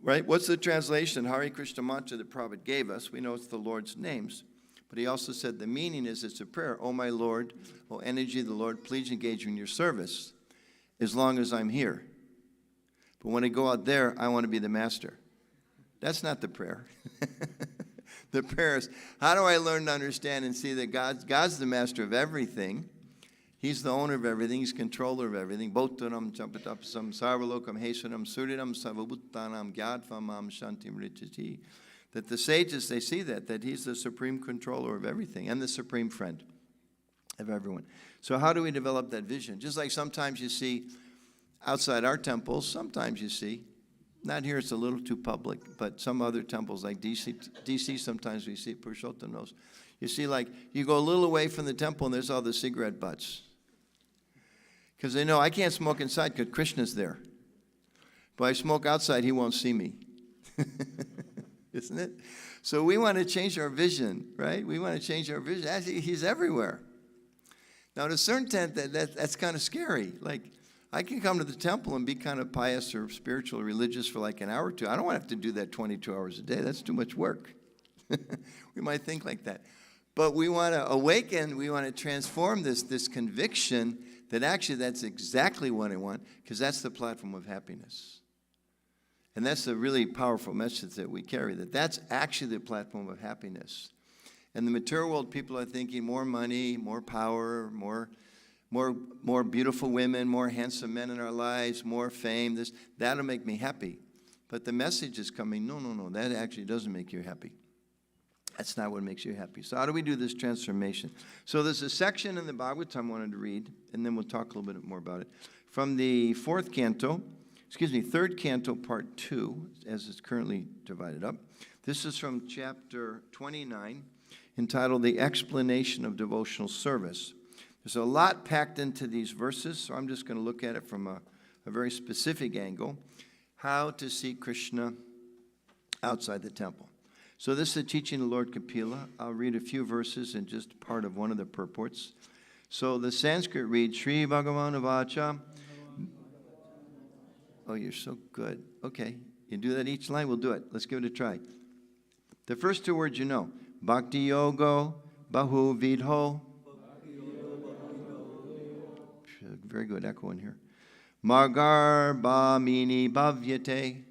right? What's the translation? Hare Krishna mantra that Prabhupada gave us. We know it's the Lord's names. But he also said the meaning is it's a prayer. Oh, my Lord, oh, energy of the Lord, please engage in your service as long as I'm here. But when I go out there, I want to be the master. That's not the prayer. The prayer is, how do I learn to understand and see that God's the master of everything? He's the owner of everything. He's controller of everything. Bhautanam champatapasam sarvalokam hesanam surinam savabhuttanam gyadvamam shantim richati. That the sages, they see that he's the supreme controller of everything and the supreme friend. of everyone. So how do we develop that vision? Just like sometimes you see outside our temples, sometimes you see, not here, it's a little too public, but some other temples like DC sometimes we see, Purushottam knows. You see, like, you go a little away from the temple and there's all the cigarette butts. Because they know I can't smoke inside because Krishna's there. But I smoke outside, he won't see me. Isn't it? So we want to change our vision, right? We want to change our vision. Actually, he's everywhere. Now, to a certain extent, that's kind of scary. Like, I can come to the temple and be kind of pious or spiritual or religious for like an hour or two. I don't want to have to do that 22 hours a day. That's too much work. We might think like that. But we want to awaken, we want to transform this conviction that actually that's exactly what I want, because that's the platform of happiness. And that's the really powerful message that we carry, that that's actually the platform of happiness. In the material world, people are thinking more money, more power, more beautiful women, more handsome men in our lives, more fame. That'll make me happy. But the message is coming, no, that actually doesn't make you happy. That's not what makes you happy. So how do we do this transformation? So there's a section in the Bhagavatam I wanted to read, and then we'll talk a little bit more about it. From the third canto, part 2, as it's currently divided up. This is from chapter 29, entitled The Explanation of Devotional Service. There's a lot packed into these verses, so I'm just going to look at it from a very specific angle. How to see Krishna outside the temple. So this is the teaching of Lord Kapila. I'll read a few verses and just part of one of the purports. So the Sanskrit reads, Sri Bhagavan Vacha. Oh, you're so good. Okay, you do that each line? We'll do it. Let's give it a try. The first two words you know. Bhakti Yogo, Bahu Vidho. Very good echo in here. Margar Bhamini Bhavyate.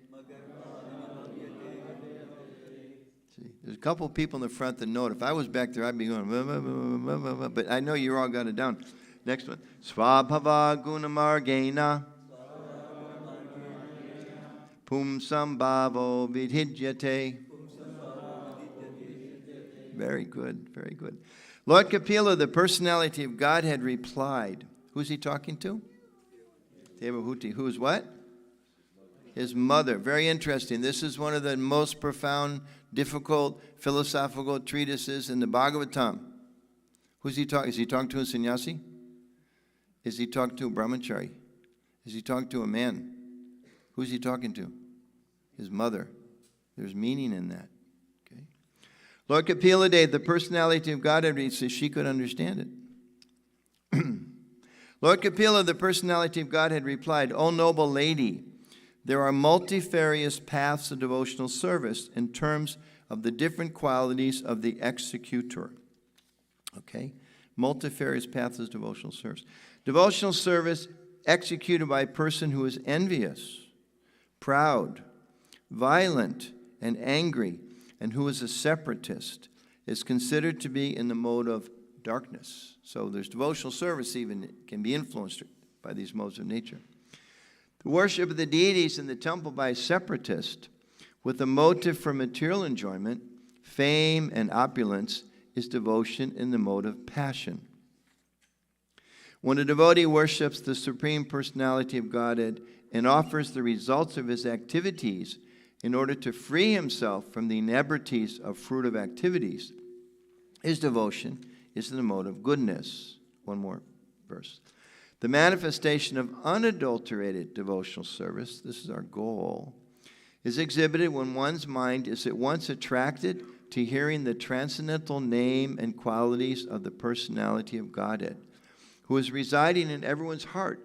There's a couple of people in the front that know it. If I was back there, I'd be going, blah, blah, blah, blah, blah, but I know you all got it down. Next one. Swabhava Gunamargena. Pumsam Bhavo Vidhidyate. Very good, very good. Lord Kapila, the personality of Godhead, replied. Who's he talking to? Devahuti. Who's what? His mother. Very interesting. This is one of the most profound, difficult philosophical treatises in the Bhagavatam. Who's he talking? Is he talking to a sannyasi? Is he talking to a brahmachari? Is he talking to a man? Who's he talking to? His mother. There's meaning in that. Okay. Lord Kapila Dev, the personality of Godhead, says she could understand it. Lord Kapila, the personality of Godhead, replied, O noble lady, there are multifarious paths of devotional service in terms of the different qualities of the executor. Okay? Multifarious paths of devotional service. Devotional service executed by a person who is envious, proud, violent, and angry, and who is a separatist, is considered to be in the mode of darkness. So there's devotional service even can be influenced by these modes of nature. The worship of the deities in the temple by a separatist with a motive for material enjoyment, fame, and opulence is devotion in the mode of passion. When a devotee worships the Supreme Personality of Godhead and offers the results of his activities in order to free himself from the inebrities of fruitive activities, his devotion is in the mode of goodness. One more verse. The manifestation of unadulterated devotional service, this is our goal, is exhibited when one's mind is at once attracted to hearing the transcendental name and qualities of the personality of Godhead, who is residing in everyone's heart,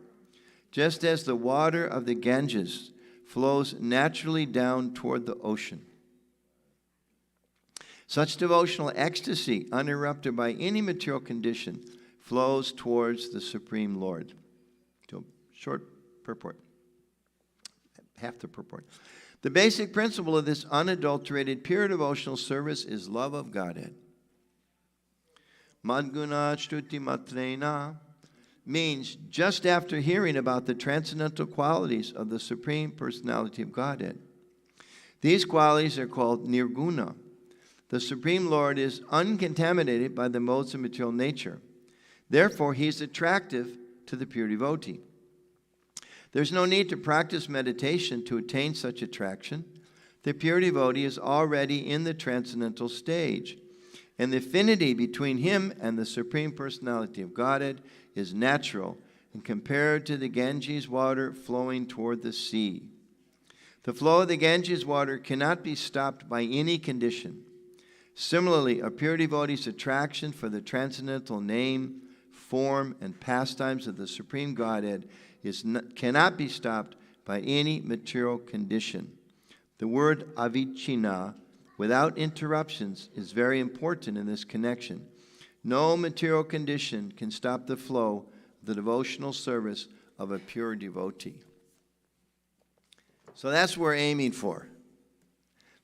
just as the water of the Ganges flows naturally down toward the ocean. Such devotional ecstasy, uninterrupted by any material condition, flows towards the Supreme Lord. So, short purport, half the purport. The basic principle of this unadulterated, pure devotional service is love of Godhead. Madguna shruti matrena means just after hearing about the transcendental qualities of the Supreme Personality of Godhead. These qualities are called nirguna. The Supreme Lord is uncontaminated by the modes of material nature. Therefore, he's attractive to the pure devotee. There's no need to practice meditation to attain such attraction. The pure devotee is already in the transcendental stage, and the affinity between him and the Supreme Personality of Godhead is natural and compared to the Ganges water flowing toward the sea. The flow of the Ganges water cannot be stopped by any condition. Similarly, a pure devotee's attraction for the transcendental name, form, and pastimes of the Supreme Godhead cannot be stopped by any material condition. The word avichina, without interruptions, is very important in this connection. No material condition can stop the flow of the devotional service of a pure devotee. So that's what we're aiming for.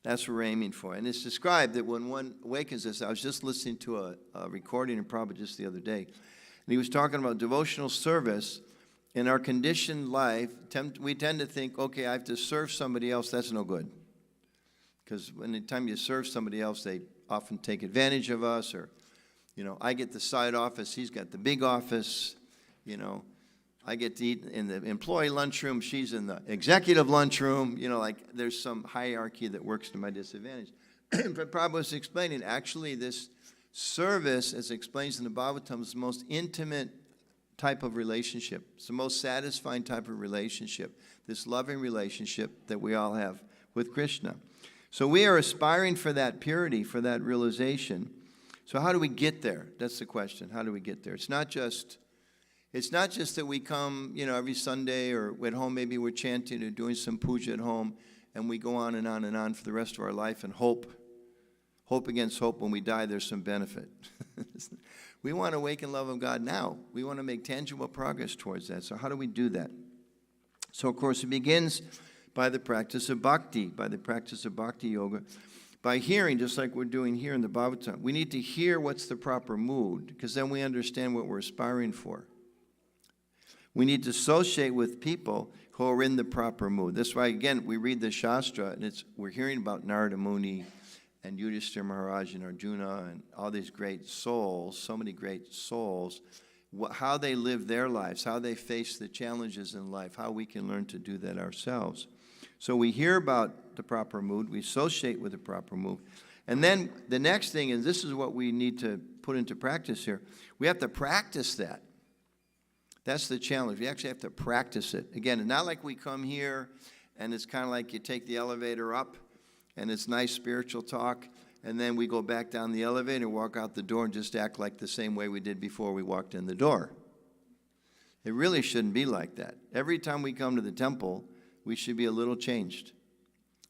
That's what we're aiming for. And it's described that when one awakens this, I was just listening to a recording in Prabhupada just the other day, and he was talking about devotional service. In our conditioned life, we tend to think, okay, I have to serve somebody else. That's no good. Because when the time you serve somebody else, they often take advantage of us, or, I get the side office, he's got the big office, I get to eat in the employee lunchroom, she's in the executive lunchroom, there's some hierarchy that works to my disadvantage. But Prabhupada was explaining, actually, this service, as it explains in the Bhagavatam, is the most intimate type of relationship. It's the most satisfying type of relationship, this loving relationship that we all have with Krishna. So we are aspiring for that purity, for that realization. So how do we get there? That's the question. How do we get there? It's not just that we come, every Sunday, or at home maybe we're chanting or doing some puja at home, and we go on and on and on for the rest of our life and hope against hope when we die there's some benefit. We want to awaken love of God now. We want to make tangible progress towards that. So how do we do that? So, of course, it begins by the practice of bhakti, by the practice of bhakti yoga, by hearing, just like we're doing here in the Bhagavatam. We need to hear what's the proper mood, because then we understand what we're aspiring for. We need to associate with people who are in the proper mood. That's why, again, we read the Shastra, and we're hearing about Narada Muni and Yudhishthira Maharaj and Arjuna and all these great souls, so many great souls, how they live their lives, how they face the challenges in life, how we can learn to do that ourselves. So we hear about the proper mood, we associate with the proper mood, and then the next thing, and this is what we need to put into practice here, we have to practice that. That's the challenge. We actually have to practice it. Again, it's not like we come here and it's kind of like you take the elevator up and it's nice spiritual talk, and then we go back down the elevator, walk out the door, and just act like the same way we did before we walked in the door. It really shouldn't be like that. Every time we come to the temple, we should be a little changed.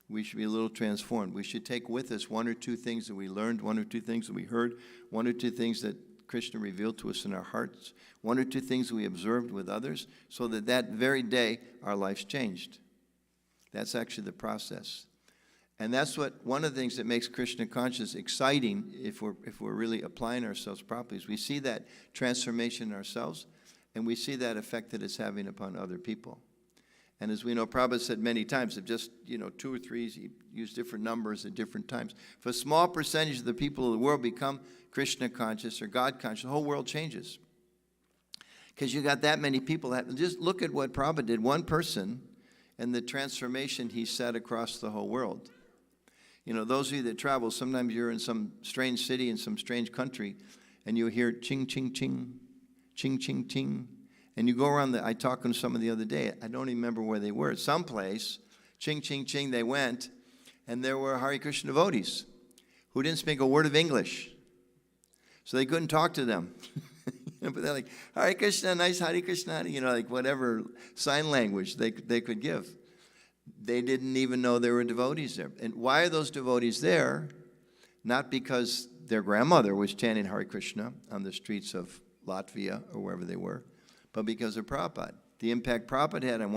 We should be a little transformed. We should take with us one or two things that we learned, one or two things that we heard, one or two things that Krishna revealed to us in our hearts, one or two things we observed with others, so that that very day our life's changed. That's actually the process. And that's one of the things that makes Krishna conscious exciting if we're really applying ourselves properly, is we see that transformation in ourselves, and we see that effect that it's having upon other people. And as we know, Prabhupada said many times, if just, 2 or 3, he used different numbers at different times. If a small percentage of the people of the world become Krishna conscious or God conscious, the whole world changes. Because you got that many people. Just look at what Prabhupada did, one person, and the transformation he set across the whole world. Those of you that travel, sometimes you're in some strange city in some strange country, and you hear ching, ching, ching, ching, ching, ching. And you go around, I talked to some of the other day, I don't even remember where they were. Someplace, ching, ching, ching, they went, and there were Hare Krishna devotees who didn't speak a word of English. So they couldn't talk to them. But they're like, Hare Krishna, nice Hare Krishna, like whatever sign language they could give. They didn't even know there were devotees there. And why are those devotees there? Not because their grandmother was chanting Hare Krishna on the streets of Latvia or wherever they were, but because of Prabhupada. The impact Prabhupada had on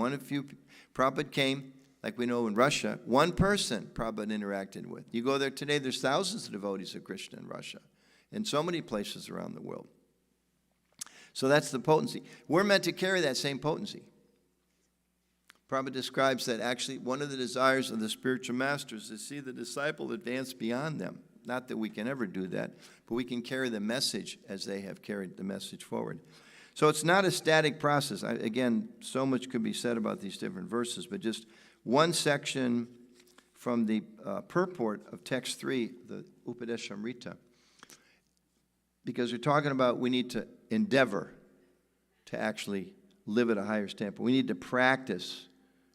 Prabhupada came, like we know in Russia, one person Prabhupada interacted with. You go there today, there's thousands of devotees of Krishna in Russia, in so many places around the world. So that's the potency. We're meant to carry that same potency. Prabhupada describes that actually one of the desires of the spiritual masters is to see the disciple advance beyond them. Not that we can ever do that, but we can carry the message as they have carried the message forward. So it's not a static process. Again, so much could be said about these different verses, but just one section from the purport of text 3, the Upadeshamrita, because we're talking about we need to endeavor to actually live at a higher standard. We need to practice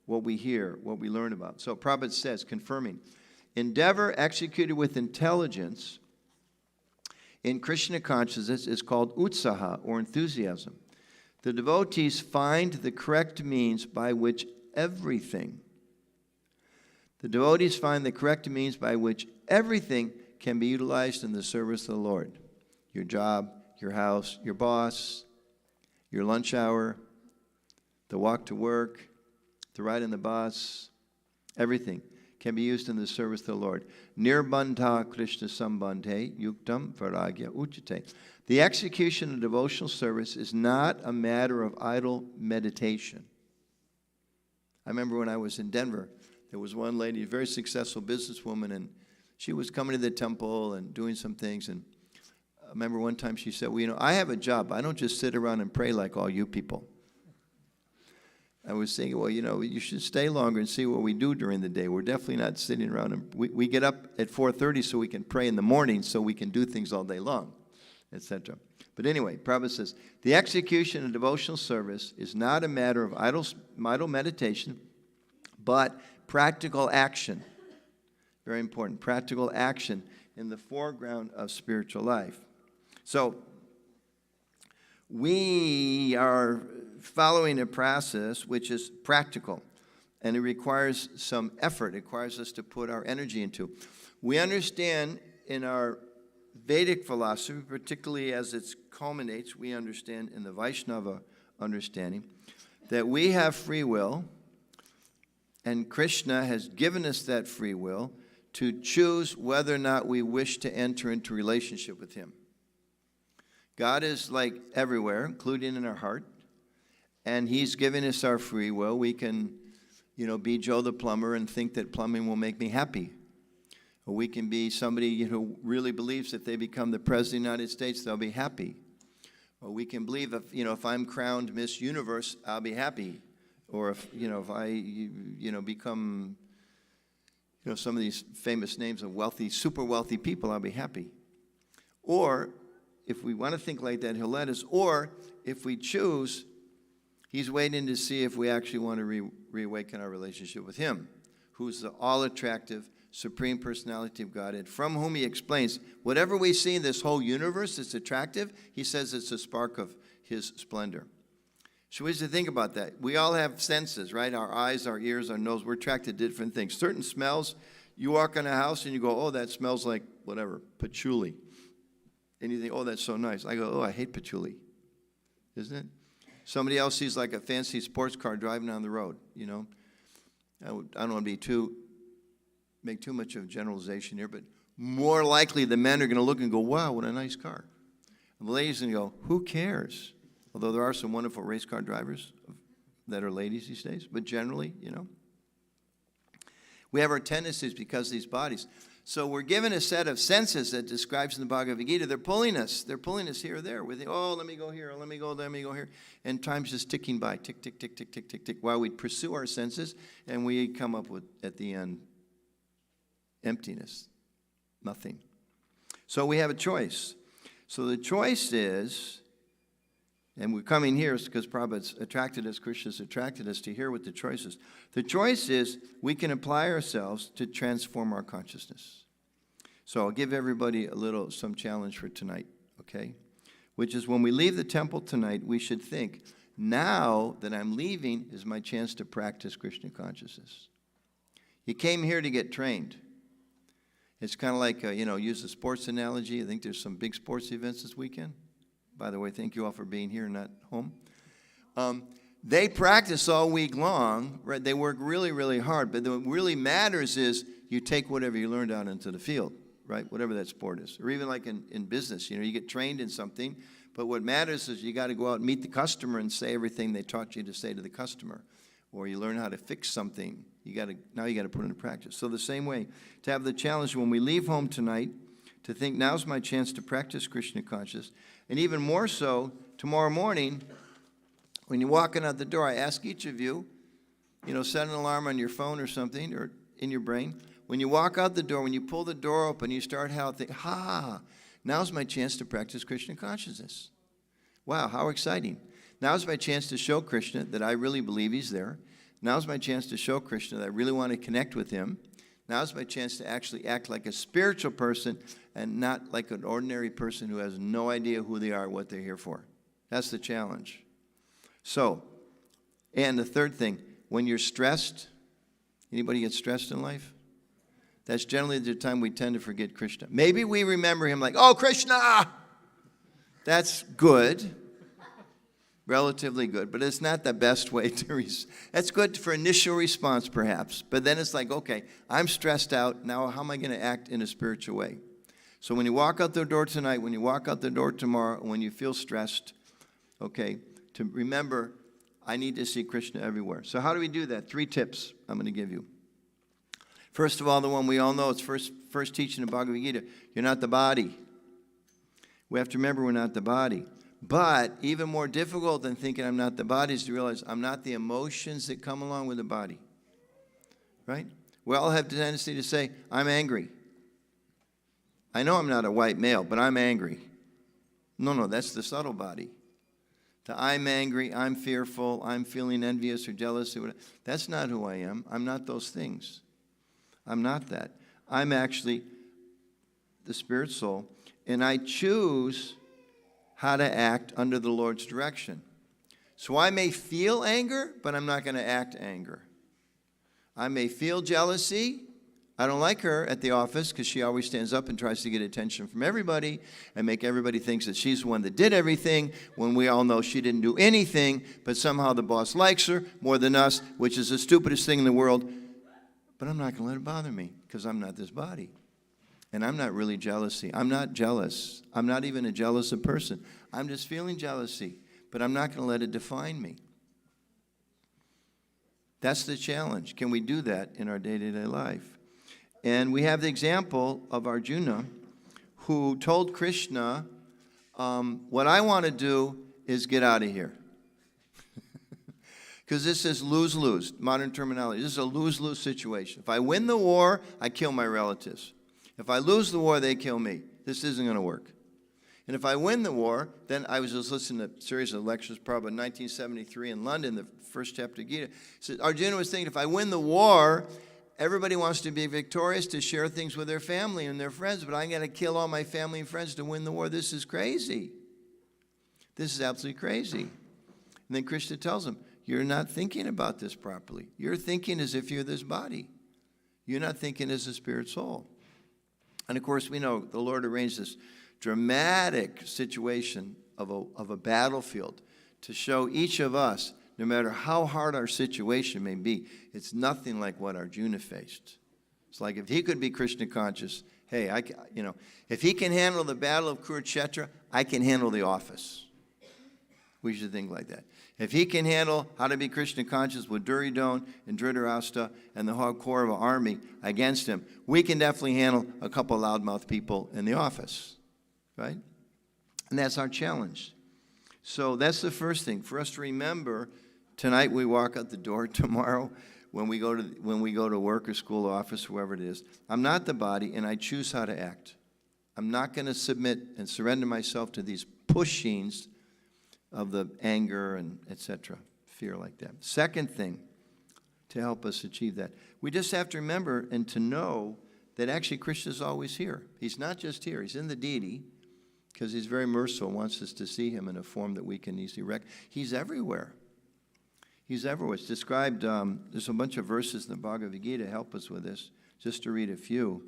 what we hear, what we learn about. So Prabhupada says, confirming, endeavor executed with intelligence in Krishna consciousness is called utsaha, or enthusiasm. The devotees find the correct means by which everything can be utilized in the service of the Lord. Your job, your house, your boss, your lunch hour, the walk to work, the ride in the bus, everything can be used in the service of the Lord. Nirbandha Krishna Sambandhe Yuktam Varagya Uchite. The execution of devotional service is not a matter of idle meditation. I remember when I was in Denver, there was one lady, a very successful businesswoman, and she was coming to the temple and doing some things. And I remember one time she said, well, I have a job. I don't just sit around and pray like all you people. I was thinking, well, you should stay longer and see what we do during the day. We're definitely not sitting around. And we get up at 4:30 so we can pray in the morning so we can do things all day long, etc. But anyway, Prabhupada says, the execution of devotional service is not a matter of idle meditation, but practical action. Very important, practical action in the foreground of spiritual life. So we are following a process which is practical, and it requires some effort. It requires us to put our energy into. We understand in our Vedic philosophy, particularly as it culminates, we understand in the Vaishnava understanding, that we have free will, and Krishna has given us that free will to choose whether or not we wish to enter into relationship with Him. God is like everywhere, including in our heart, and He's given us our free will. We can, be Joe the plumber and think that plumbing will make me happy. Or we can be somebody who really believes if they become the President of the United States, they'll be happy. Or we can believe if I'm crowned Miss Universe, I'll be happy. Or if I become some of these famous names of wealthy, super wealthy people, I'll be happy. Or if we want to think like that, He'll let us. Or if we choose, He's waiting to see if we actually want to reawaken our relationship with Him, who's the all-attractive, Supreme Personality of Godhead, from whom He explains whatever we see in this whole universe that's attractive, He says it's a spark of His splendor. So we have to think about that. We all have senses, right? Our eyes, our ears, our nose. We're attracted to different things. Certain smells, you walk in a house and you go, oh, that smells like whatever, patchouli. And you think, oh, that's so nice. I go, oh, I hate patchouli. Isn't it? Somebody else sees like a fancy sports car driving down the road, I don't want to make too much of a generalization here, but more likely the men are going to look and go, wow, what a nice car. And the ladies are going to go, who cares? Although there are some wonderful race car drivers that are ladies these days, but generally, we have our tendencies because of these bodies. So we're given a set of senses that describes in the Bhagavad Gita. They're pulling us here or there. We think, oh, let me go here, let me go here. And time's just ticking by, tick, tick, tick, tick, tick, tick, tick, while we pursue our senses, and we come up with, at the end, emptiness, nothing. So we have a choice. So the choice is, and we're coming here because Prabhupada's attracted us, Krishna's attracted us to hear what the choice is. The choice is we can apply ourselves to transform our consciousness. So I'll give everybody some challenge for tonight, okay? Which is when we leave the temple tonight, we should think, now that I'm leaving is my chance to practice Krishna consciousness. You came here to get trained. It's kind of like, use a sports analogy. I think there's some big sports events this weekend. By the way, thank you all for being here and not home. They practice all week long, right? They work really, really hard. But what really matters is you take whatever you learned out into the field, right? Whatever that sport is. Or even like in business, you get trained in something. But what matters is you got to go out and meet the customer and say everything they taught you to say to the customer. Or you learn how to fix something. Now you got to put it into practice. So the same way, to have the challenge when we leave home tonight, to think now's my chance to practice Krishna consciousness. And even more so, tomorrow morning, when you're walking out the door, I ask each of you, set an alarm on your phone or something, or in your brain. When you walk out the door, when you pull the door open, you start how think, now's my chance to practice Krishna consciousness. Wow, how exciting. Now's my chance to show Krishna that I really believe he's there. Now's my chance to show Krishna that I really want to connect with him. Now's my chance to actually act like a spiritual person and not like an ordinary person who has no idea who they are, what they're here for. That's the challenge. So, and the third thing, when you're stressed, anybody get stressed in life? That's generally the time we tend to forget Krishna. Maybe we remember him like, oh, Krishna! That's good, relatively good, but it's not the best way to that's good for initial response perhaps, but then it's like, okay, I'm stressed out, now how am I going to act in a spiritual way? So when you walk out the door tonight, when you walk out the door tomorrow, when you feel stressed, okay, to remember, I need to see Krishna everywhere. So how do we do that? 3 tips I'm going to give you. First of all, the one we all know, it's first teaching in Bhagavad Gita, you're not the body. We have to remember we're not the body. But even more difficult than thinking I'm not the body is to realize I'm not the emotions that come along with the body. Right? We all have the tendency to say, I'm angry. I know I'm not a white male, but I'm angry. No, that's the subtle body. The I'm angry, I'm fearful, I'm feeling envious or jealous or whatever. That's not who I am. I'm not those things. I'm not that. I'm actually the spirit soul, and I choose how to act under the Lord's direction. So I may feel anger, but I'm not going to act anger. I may feel jealousy. I don't like her at the office because she always stands up and tries to get attention from everybody and make everybody think that she's the one that did everything when we all know she didn't do anything, but somehow the boss likes her more than us, which is the stupidest thing in the world. But I'm not going to let it bother me because I'm not this body. And I'm not really jealousy. I'm not jealous. I'm not even a jealous person. I'm just feeling jealousy, but I'm not going to let it define me. That's the challenge. Can we do that in our day-to-day life? And we have the example of Arjuna, who told Krishna, what I want to do is get out of here. Because this is lose-lose, modern terminology. This is a lose-lose situation. If I win the war, I kill my relatives. If I lose the war, they kill me. This isn't going to work. And if I win the war, then I was just listening to a series of lectures, probably in 1973 in London, the first chapter of Gita. So Arjuna was thinking, if I win the war, everybody wants to be victorious to share things with their family and their friends, but I got to kill all my family and friends to win the war. This is crazy. This is absolutely crazy. And then Krishna tells him, you're not thinking about this properly. You're thinking as if you're this body. You're not thinking as a spirit soul. And of course, we know the Lord arranged this dramatic situation of a battlefield to show each of us, no matter how hard our situation may be, it's nothing like what Arjuna faced. It's like if he could be Krishna conscious, hey, if he can handle the battle of Kurukshetra, I can handle the office. We should think like that. If he can handle how to be Krishna conscious with Duryodhana and Dhritarashtra and the whole core of an army against him, we can definitely handle a couple of loudmouth people in the office, right? And that's our challenge. So that's the first thing for us to remember. Tonight we walk out the door. Tomorrow, when we go to work or school or office, whoever it is, I'm not the body, and I choose how to act. I'm not going to submit and surrender myself to these pushings of the anger and etc., fear like that. Second thing to help us achieve that, we just have to remember and to know that actually Krishna is always here. He's not just here. He's in the deity because he's very merciful, wants us to see him in a form that we can easily recognize. He's everywhere. He's everywhere. It's described, there's a bunch of verses in the Bhagavad Gita to help us with this. Just to read a few.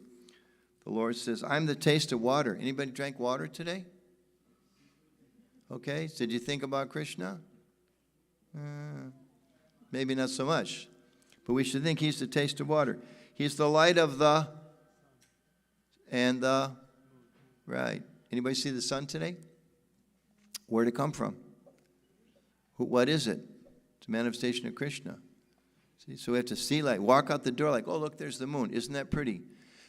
The Lord says, I'm the taste of water. Anybody drank water today? Okay, so did you think about Krishna? Maybe not so much. But we should think he's the taste of water. He's the light of the, and the, right. Anybody see the sun today? Where'd it come from? What is it? It's a manifestation of Krishna. See, so we have to see light. Walk out the door like, oh, look, there's the moon. Isn't that pretty?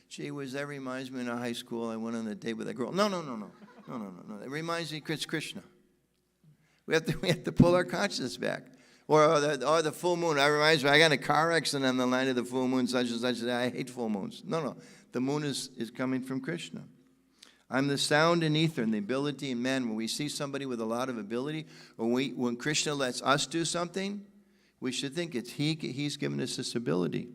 Gee whiz, that reminds me of high school. I went on a date with a girl. No. It reminds me of Krishna. We have to pull our consciousness back. Or the full moon. That reminds me, I got in a car accident on the line of the full moon, such and such. I hate full moons. No. The moon is coming from Krishna. I'm the sound and ether and the ability in men. When we see somebody with a lot of ability, when Krishna lets us do something, we should think it's he's given us this ability.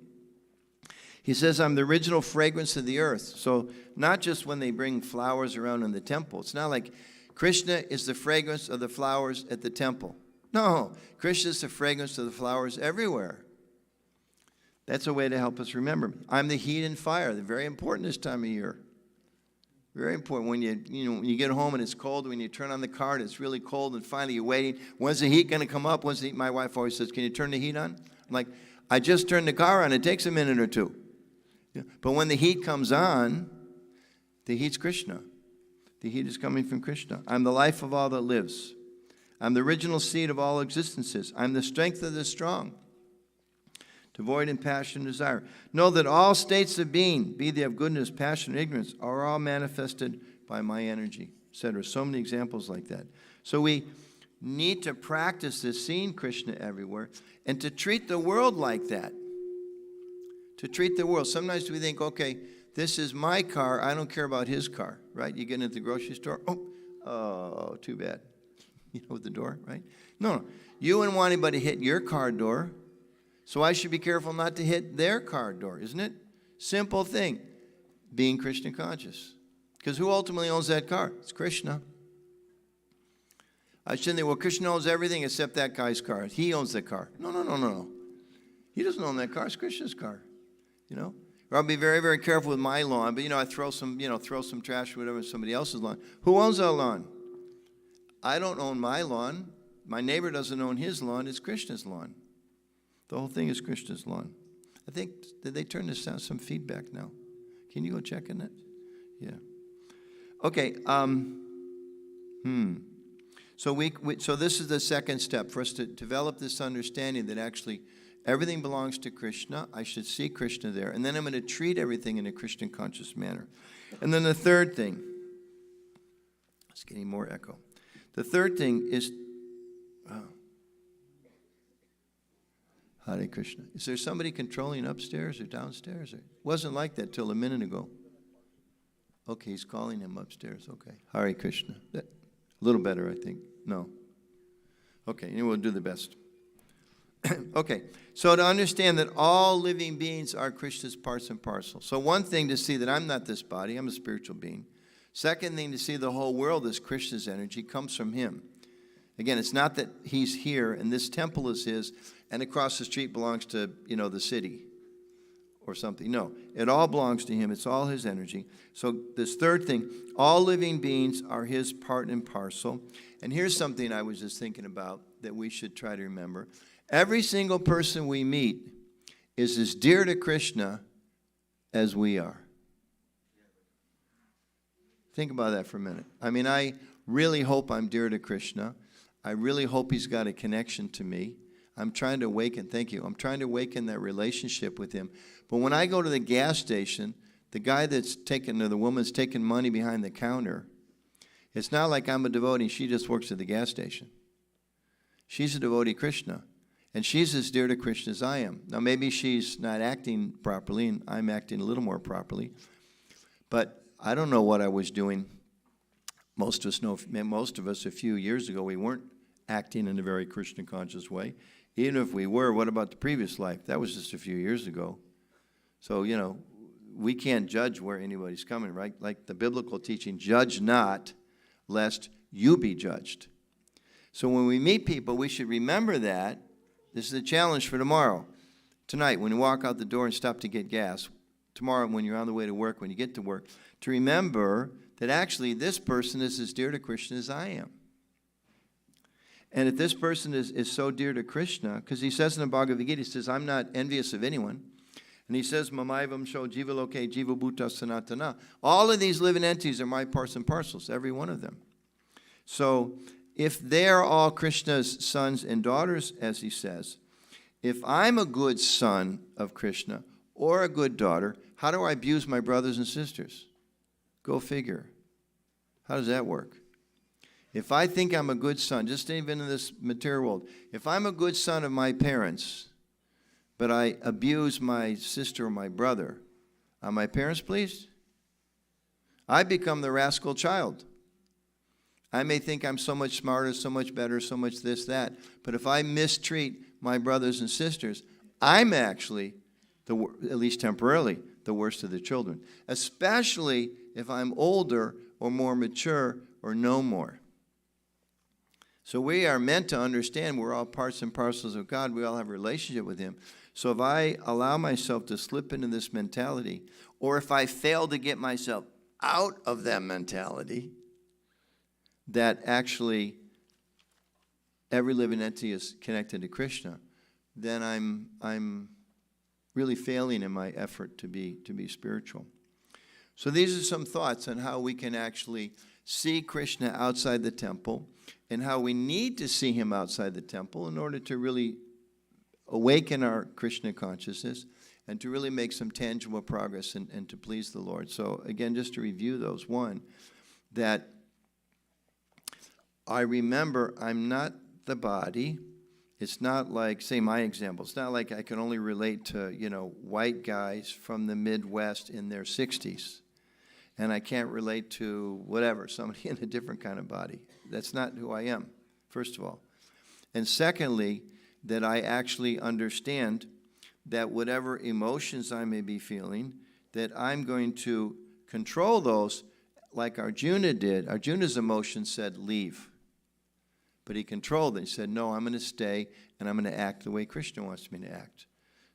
He says, I'm the original fragrance of the earth. So not just when they bring flowers around in the temple. It's not like Krishna is the fragrance of the flowers at the temple. No, Krishna is the fragrance of the flowers everywhere. That's a way to help us remember. I'm the heat and fire. They're very important this time of year. Very important. When you get home and it's cold, when you turn on the car and it's really cold, and finally you're waiting. When's the heat going to come up? When's the heat? My wife always says, can you turn the heat on? I'm like, I just turned the car on. It takes a minute or two. Yeah. But when the heat comes on, the heat's Krishna. The heat is coming from Krishna. I'm the life of all that lives. I'm the original seed of all existences. I'm the strength of the strong, devoid in passion and desire. Know that all states of being, be they of goodness, passion, or ignorance, are all manifested by my energy, etc. So many examples like that. So we need to practice this, seeing Krishna everywhere, and to treat the world like that. To treat the world. Sometimes we think, okay, this is my car. I don't care about his car, right? You get into the grocery store. Oh, too bad. You know, with the door, right? No. You wouldn't want anybody hitting your car door. So I should be careful not to hit their car door, isn't it? Simple thing. Being Krishna conscious. Because who ultimately owns that car? It's Krishna. I shouldn't think, well, Krishna owns everything except that guy's car. He owns the car. No. He doesn't own that car. It's Krishna's car. You know? Or I'll be very, very careful with my lawn. But, I throw some trash or whatever in somebody else's lawn. Who owns that lawn? I don't own my lawn. My neighbor doesn't own his lawn. It's Krishna's lawn. The whole thing is Krishna's lawn. I think, did they turn this down? Some feedback now. Can you go check on it? Yeah. Okay. So this is the second step for us to develop this understanding that actually everything belongs to Krishna. I should see Krishna there. And then I'm going to treat everything in a Krishna conscious manner. And then the third thing, it's getting more echo. The third thing is, Hare Krishna. Is there somebody controlling upstairs or downstairs? It wasn't like that till a minute ago. Okay, he's calling him upstairs. Okay. Hare Krishna. A little better, I think. No. Okay, we'll do the best. Okay, so to understand that all living beings are Krishna's parts and parcels. So one thing to see that I'm not this body, I'm a spiritual being. Second thing to see the whole world as Krishna's energy comes from him. Again, it's not that he's here and this temple is his and across the street belongs to, the city or something. No, it all belongs to him. It's all his energy. So this third thing, all living beings are his part and parcel. And here's something I was just thinking about that we should try to remember. Every single person we meet is as dear to Krishna as we are. Think about that for a minute. I mean, I really hope I'm dear to Krishna. I really hope he's got a connection to me. I'm trying to awaken, thank you, I'm trying to awaken that relationship with him. But when I go to the gas station, the guy that's taking, or the woman's taking money behind the counter, it's not like I'm a devotee, she just works at the gas station. She's a devotee Krishna, and she's as dear to Krishna as I am. Now maybe she's not acting properly, and I'm acting a little more properly, but I don't know what I was doing. Most of us a few years ago, we weren't acting in a very Krishna conscious way. Even if we were, what about the previous life? That was just a few years ago. So, we can't judge where anybody's coming, right? Like the biblical teaching, judge not, lest you be judged. So when we meet people, we should remember that. This is a challenge for tomorrow. Tonight, when you walk out the door and stop to get gas, tomorrow when you're on the way to work, when you get to work, to remember that actually this person is as dear to Krishna as I am. And if this person is so dear to Krishna, because he says in the Bhagavad Gita, he says, I'm not envious of anyone. And he says, Mamaivam sho jiva loke jiva bhuta sanatana. All of these living entities are my parts and parcels, every one of them. So if they're all Krishna's sons and daughters, as he says, if I'm a good son of Krishna, or a good daughter, how do I abuse my brothers and sisters? Go figure. How does that work? If I think I'm a good son, just even in this material world, if I'm a good son of my parents, but I abuse my sister or my brother, are my parents pleased? I become the rascal child. I may think I'm so much smarter, so much better, so much this, that. But if I mistreat my brothers and sisters, I'm actually, at least temporarily, the worst of the children. Especially if I'm older or more mature or know more. So we are meant to understand we're all parts and parcels of God. We all have a relationship with Him. So if I allow myself to slip into this mentality, or if I fail to get myself out of that mentality, that actually every living entity is connected to Krishna, then I'm really failing in my effort to be spiritual. So these are some thoughts on how we can actually see Krishna outside the temple and how we need to see him outside the temple in order to really awaken our Krishna consciousness and to really make some tangible progress and to please the Lord. So again, just to review those. One, that I remember I'm not the body. It's not like, say my example, it's not like I can only relate to, white guys from the Midwest in their 60s. And I can't relate to whatever, somebody in a different kind of body. That's not who I am, first of all. And secondly, that I actually understand that whatever emotions I may be feeling, that I'm going to control those like Arjuna did. Arjuna's emotion said, leave. But he controlled it. He said, no, I'm going to stay, and I'm going to act the way Krishna wants me to act.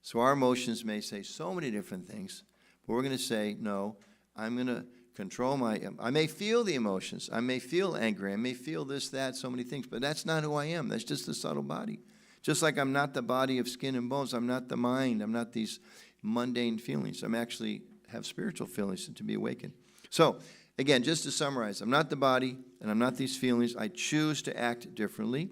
So our emotions may say so many different things, but we're going to say, no, I'm going to control I may feel the emotions. I may feel angry. I may feel this, that, so many things, but that's not who I am. That's just a subtle body. Just like I'm not the body of skin and bones. I'm not the mind. I'm not these mundane feelings. I'm actually have spiritual feelings to be awakened. So, again, just to summarize, I'm not the body, and I'm not these feelings. I choose to act differently.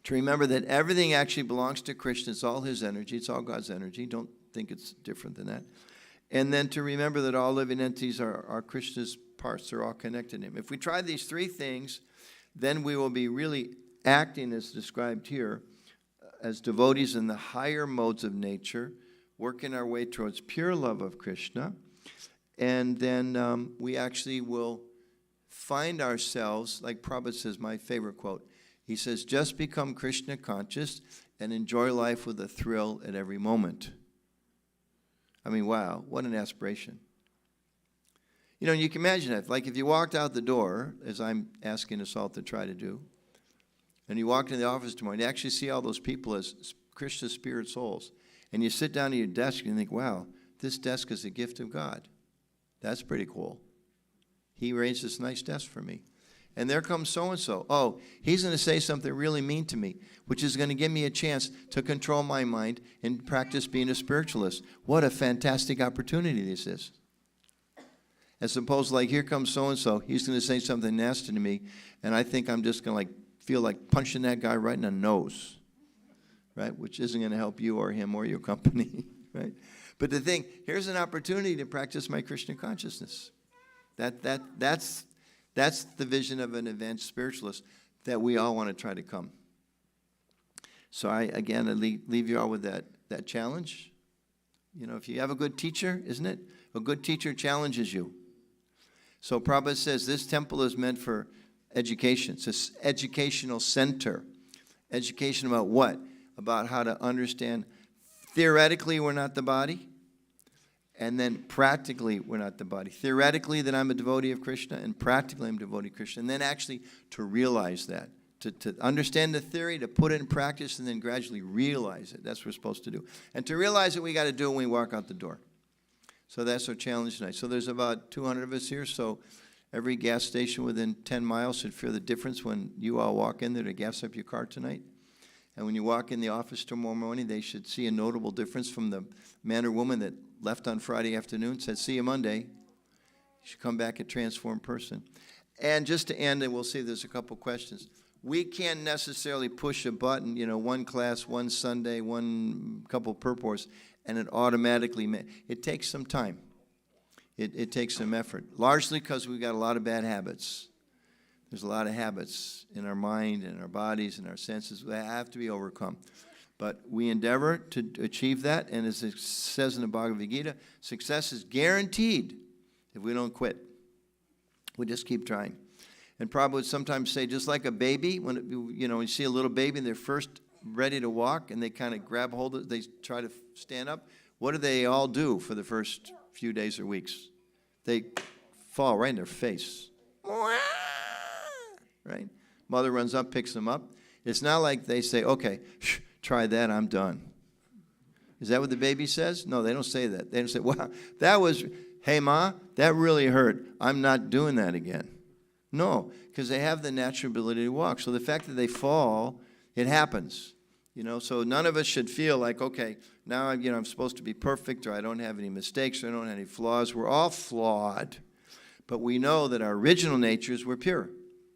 To remember that everything actually belongs to Krishna. It's all his energy. It's all God's energy. Don't think it's different than that. And then to remember that all living entities are Krishna's parts. They're all connected to him. If we try these three things, then we will be really acting as described here as devotees in the higher modes of nature, working our way towards pure love of Krishna. And then we actually will find ourselves, like Prabhupada says, my favorite quote, he says, just become Krishna conscious and enjoy life with a thrill at every moment. I mean, wow, what an aspiration. You can imagine that. Like if you walked out the door, as I'm asking us all to try to do, and you walk into the office tomorrow, and you actually see all those people as Krishna spirit souls, and you sit down at your desk and you think, wow, this desk is a gift of God. That's pretty cool. He arranged this nice desk for me. And there comes so-and-so. Oh, he's going to say something really mean to me, which is going to give me a chance to control my mind and practice being a spiritualist. What a fantastic opportunity this is. As opposed to like, here comes so-and-so. He's going to say something nasty to me, and I think I'm just going to feel like punching that guy right in the nose, right? Which isn't going to help you or him or your company, right? But the thing, here's an opportunity to practice my Krishna consciousness. That's the vision of an advanced spiritualist that we all want to try to come. So I leave you all with that challenge. If you have a good teacher, isn't it? A good teacher challenges you. So Prabhupada says this temple is meant for education. It's an educational center. Education about what? About how to understand. Theoretically, we're not the body. And then practically, we're not the body. Theoretically, that I'm a devotee of Krishna, and practically, I'm a devotee of Krishna. And then actually to realize that, to understand the theory, to put it in practice, and then gradually realize it. That's what we're supposed to do. And to realize it, we got to do it when we walk out the door. So that's our challenge tonight. So there's about 200 of us here, so every gas station within 10 miles should feel the difference when you all walk in there to gas up your car tonight. And when you walk in the office tomorrow morning, they should see a notable difference from the man or woman that left on Friday afternoon, said, see you Monday. You should come back a transformed person. And just to end, and we'll see if there's a couple questions. We can't necessarily push a button, one class, one Sunday, one couple purports, and it automatically, it takes some time. It takes some effort, largely because we've got a lot of bad habits. There's a lot of habits in our mind and our bodies and our senses that have to be overcome. But we endeavor to achieve that, and as it says in the Bhagavad Gita, success is guaranteed if we don't quit. We just keep trying. And Prabhupada would sometimes say, just like a baby, when you see a little baby and they're first ready to walk and they kind of grab hold of it, they try to stand up. What do they all do for the first few days or weeks? They fall right in their face. Right? Mother runs up, picks them up. It's not like they say, okay, try that, I'm done. Is that what the baby says? No, they don't say that. They don't say, wow, hey, Ma, that really hurt. I'm not doing that again. No, because they have the natural ability to walk. So the fact that they fall, it happens. So none of us should feel like, okay, now I'm supposed to be perfect, or I don't have any mistakes, or I don't have any flaws. We're all flawed. But we know that our original natures were pure.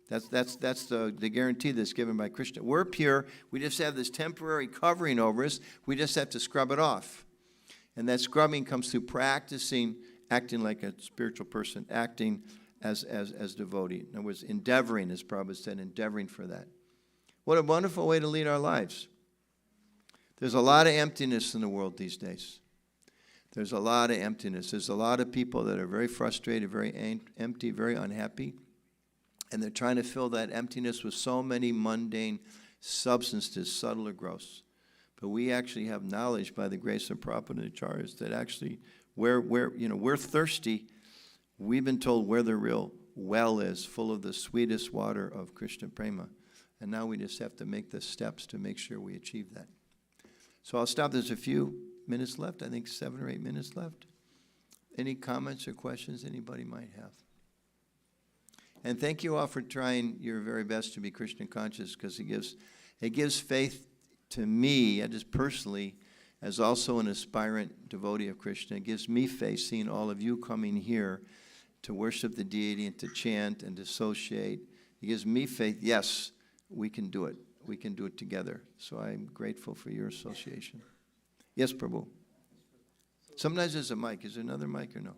That's the guarantee that's given by Krishna. We're pure. We just have this temporary covering over us. We just have to scrub it off. And that scrubbing comes through practicing, acting like a spiritual person, acting as devotee. In other words, endeavoring, as Prabhupada said, endeavoring for that. What a wonderful way to lead our lives. There's a lot of emptiness in the world these days. There's a lot of emptiness. There's a lot of people that are very frustrated, very empty, very unhappy. And they're trying to fill that emptiness with so many mundane substances, subtle or gross. But we actually have knowledge by the grace of Prabhupada and Acharyas that actually we're thirsty. We've been told where the real well is, full of the sweetest water of Krishna Prema. And now we just have to make the steps to make sure we achieve that. So I'll stop. There's a few minutes left. I think 7 or 8 minutes left. Any comments or questions anybody might have? And thank you all for trying your very best to be Krishna conscious, because it gives faith to me, just personally, as also an aspirant devotee of Krishna. It gives me faith seeing all of you coming here to worship the deity and to chant and to associate. It gives me faith, yes, we can do it. We can do it together. So I'm grateful for your association. Yes, Prabhu. Sometimes there's a mic. Is there another mic or no?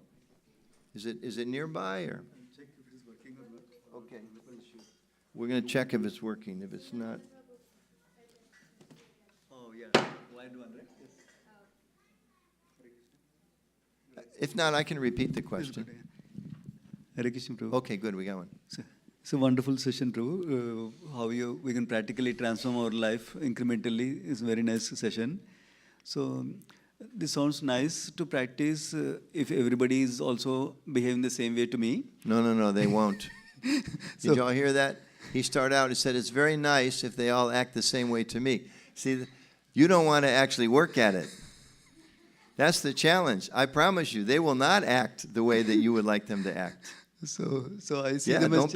Is it nearby or? Check if it is working or not. Okay. We're going to check if it's working. If it's not. Oh, yeah. Wide one, right? Yes. If not, I can repeat the question. Hare Krishna, Prabhu. Okay, good. We got one. It's a wonderful session, Prabhu. How we can practically transform our life incrementally is a very nice session. So this sounds nice to practice if everybody is also behaving the same way to me. No, they won't. Did y'all hear that? He started out and said, it's very nice if they all act the same way to me. See, you don't want to actually work at it. That's the challenge. I promise you, they will not act the way that you would like them to act. So I see Yeah, them as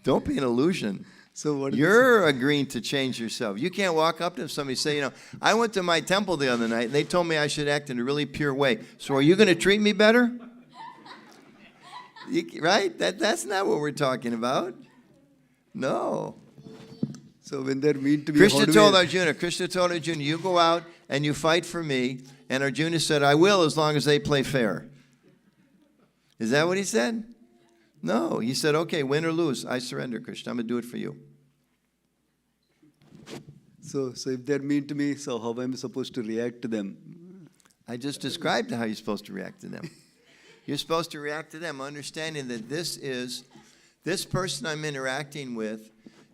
don't be an illusion. So what You're agreeing to change yourself. You can't walk up to somebody and say, I went to my temple the other night and they told me I should act in a really pure way. So are you going to treat me better? Right? That's not what we're talking about. No. So when they're meant to be, Krishna told Arjuna, you go out and you fight for me. And Arjuna said, I will as long as they play fair. Is that what he said? No. He said, okay, win or lose, I surrender, Krishna. I'm going to do it for you. So if they're mean to me, so how am I supposed to react to them? I just described how you're supposed to react to them. You're supposed to react to them, understanding that this person I'm interacting with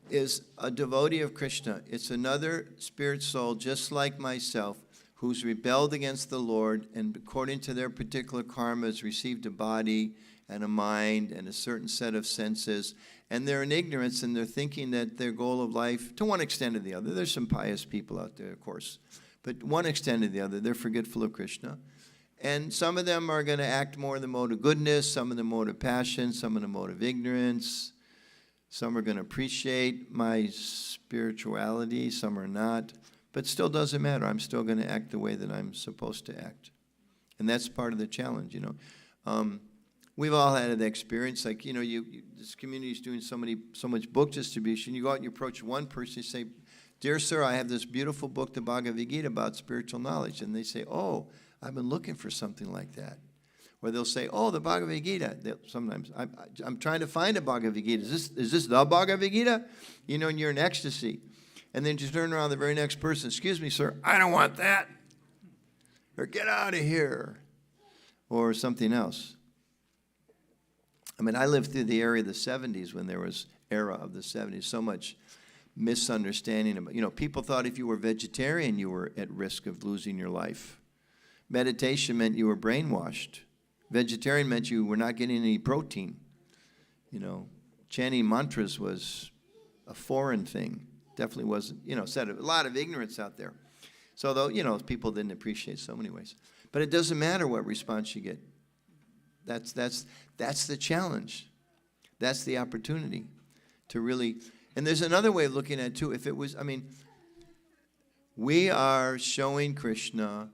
is a devotee of Krishna. It's another spirit soul, just like myself, who's rebelled against the Lord and according to their particular karma has received a body and a mind and a certain set of senses. And they're in ignorance and they're thinking that their goal of life, to one extent or the other, there's some pious people out there, of course, but one extent or the other, they're forgetful of Krishna. And some of them are going to act more in the mode of goodness, some in the mode of passion, some in the mode of ignorance. Some are going to appreciate my spirituality, some are not. But still doesn't matter. I'm still going to act the way that I'm supposed to act. And that's part of the challenge, We've all had an experience, like, this community is doing so much book distribution. You go out and you approach one person, you say, Dear sir, I have this beautiful book, the Bhagavad Gita, about spiritual knowledge. And they say, oh, I've been looking for something like that. Or they'll say, oh, the Bhagavad Gita. Sometimes, I'm trying to find a Bhagavad Gita. Is this the Bhagavad Gita? You know, and you're in ecstasy. And then you turn around the very next person, excuse me, sir, I don't want that. Or get out of here. Or something else. I mean, I lived through the era of the 70s when there was era of the 70s. So much misunderstanding about, you know, people thought if you were vegetarian, you were at risk of losing your life. Meditation meant you were brainwashed. Vegetarian meant you were not getting any protein. You know, chanting mantras was a foreign thing. Definitely wasn't, you know, said a lot of ignorance out there. So though, you know, people didn't appreciate so many ways. But it doesn't matter what response you get. That's the challenge. That's the opportunity to really, and there's another way of looking at it too. If it was, I mean, we are showing Krishna,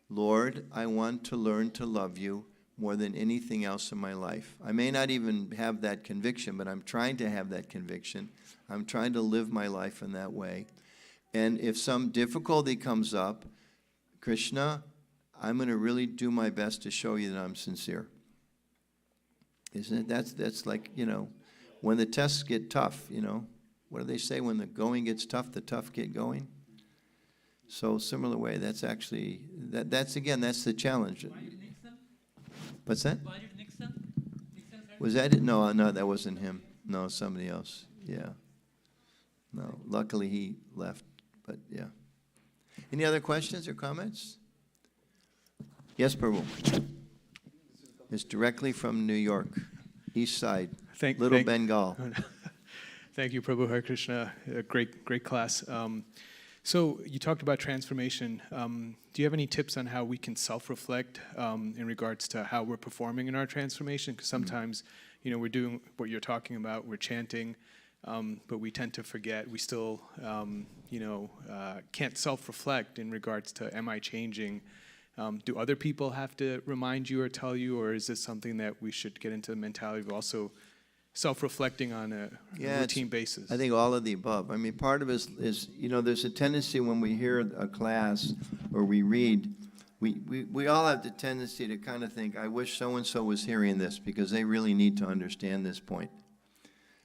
Lord, I want to learn to love you more than anything else in my life. I may not even have that conviction, but I'm trying to have that conviction. I'm trying to live my life in that way. And if some difficulty comes up, Krishna, I'm going to really do my best to show you that I'm sincere. Isn't it? That's like, you know, when the tests get tough, you know, what do they say? When the going gets tough, the tough get going. So similar way, that's actually, that's again, that's the challenge. What's that? Was that it? No, that wasn't him. No, somebody else. Yeah. No, luckily he left, but yeah. Any other questions or comments? Yes, Prabhu. It's directly from New York, East Side, Little Bengal. Thank you, Prabhu. Hare Krishna. Great class. So you talked about transformation. Do you have any tips on how we can self-reflect in regards to how we're performing in our transformation? Because sometimes, you know, we're doing what you're talking about. We're chanting, but we tend to forget. We still, you know, can't self-reflect in regards to, am I changing? Do other people have to remind you or tell you, or is this something that we should get into the mentality of also self-reflecting on a routine basis? I think all of the above. I mean, part of it is, you know, there's a tendency when we hear a class or we read, we all have the tendency to kind of think, I wish so-and-so was hearing this because they really need to understand this point.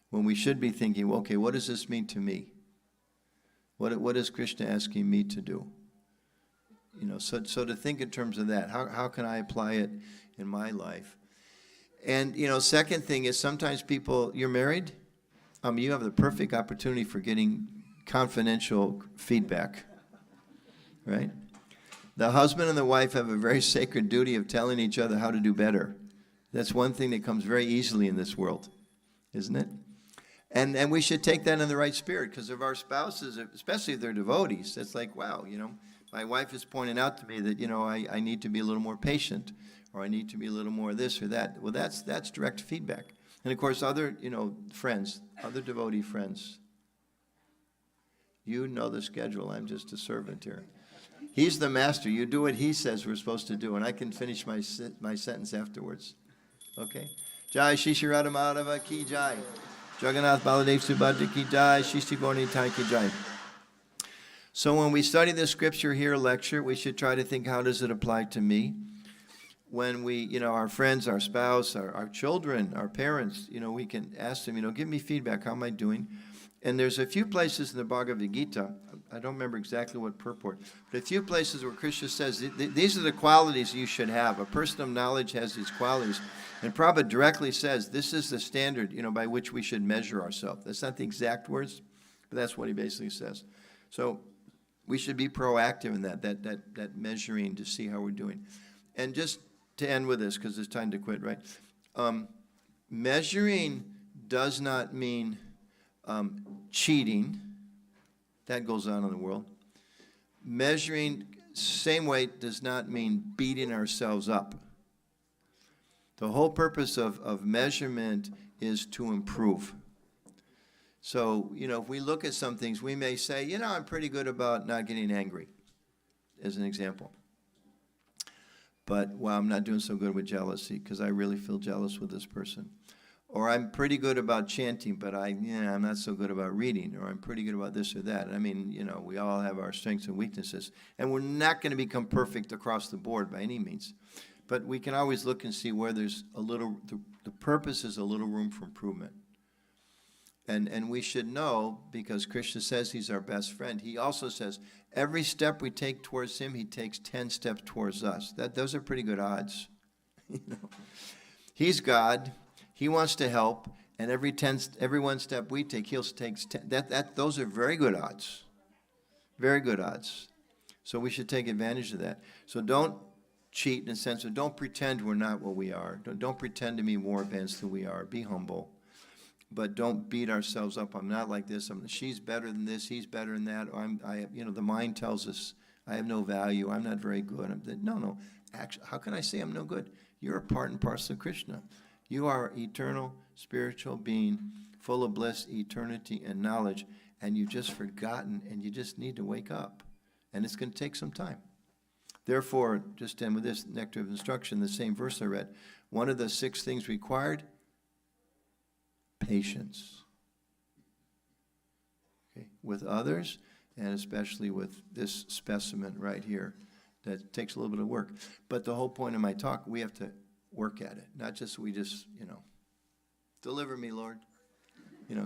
When we should be thinking, well, okay, what does this mean to me? What is Krishna asking me to do? You know, so to think in terms of that, how can I apply it in my life? And, you know, second thing is sometimes people, you're married, you have the perfect opportunity for getting confidential feedback, right? The husband and the wife have a very sacred duty of telling each other how to do better. That's one thing that comes very easily in this world, isn't it? And we should take that in the right spirit, because of our spouses, especially if they're devotees, it's like, wow, you know, my wife is pointing out to me that, you know, I need to be a little more patient, or I need to be a little more this or that. Well, that's direct feedback. And of course, other, you know, friends, other devotee friends, you know the schedule. I'm just a servant here. He's the master. You do what he says we're supposed to do, and I can finish my sentence afterwards. Okay? Jai Shri Radha Madhava ki jai. Jagannath Baladev Subhadra ki jai. Shri Gaura Nitai ki jai. So when we study the scripture here, lecture, we should try to think, how does it apply to me? When we, you know, our friends, our spouse, our children, our parents, you know, we can ask them, you know, give me feedback. How am I doing? And there's a few places in the Bhagavad Gita, I don't remember exactly what purport, but a few places where Krishna says, these are the qualities you should have. A person of knowledge has these qualities. And Prabhupada directly says, this is the standard, you know, by which we should measure ourselves. That's not the exact words, but that's what he basically says. So we should be proactive in that measuring to see how we're doing. And just to end with this, because it's time to quit, right? Measuring does not mean cheating. That goes on in the world. Measuring, same way, does not mean beating ourselves up. The whole purpose of measurement is to improve. So, you know, if we look at some things, we may say, you know, I'm pretty good about not getting angry, as an example. But, well, I'm not doing so good with jealousy because I really feel jealous with this person. Or I'm pretty good about chanting, but I'm not so good about reading. Or I'm pretty good about this or that. I mean, we all have our strengths and weaknesses. And we're not going to become perfect across the board by any means. But we can always look and see where there's the purpose is a little room for improvement. And we should know, because Krishna says he's our best friend, he also says every step we take towards him, he takes 10 steps towards us. Those are pretty good odds. He's God. He wants to help, and every one step we take, he'll take 10. Those are very good odds. Very good odds. So we should take advantage of that. So don't cheat in the sense of don't pretend we're not what we are. Don't pretend to be more advanced than we are. Be humble. But don't beat ourselves up. I'm not like this. She's better than this. He's better than that. The mind tells us I have no value. I'm not very good. No. Actually, how can I say I'm no good? You're a part and parcel of Krishna. You are eternal, spiritual being, full of bliss, eternity, and knowledge, and you've just forgotten, and you just need to wake up. And it's going to take some time. Therefore, just end with this nectar of instruction, the same verse I read. One of the 6 things required, patience. Okay, with others, and especially with this specimen right here. That takes a little bit of work. But the whole point of my talk, we have to work at it. Not just, deliver me, Lord.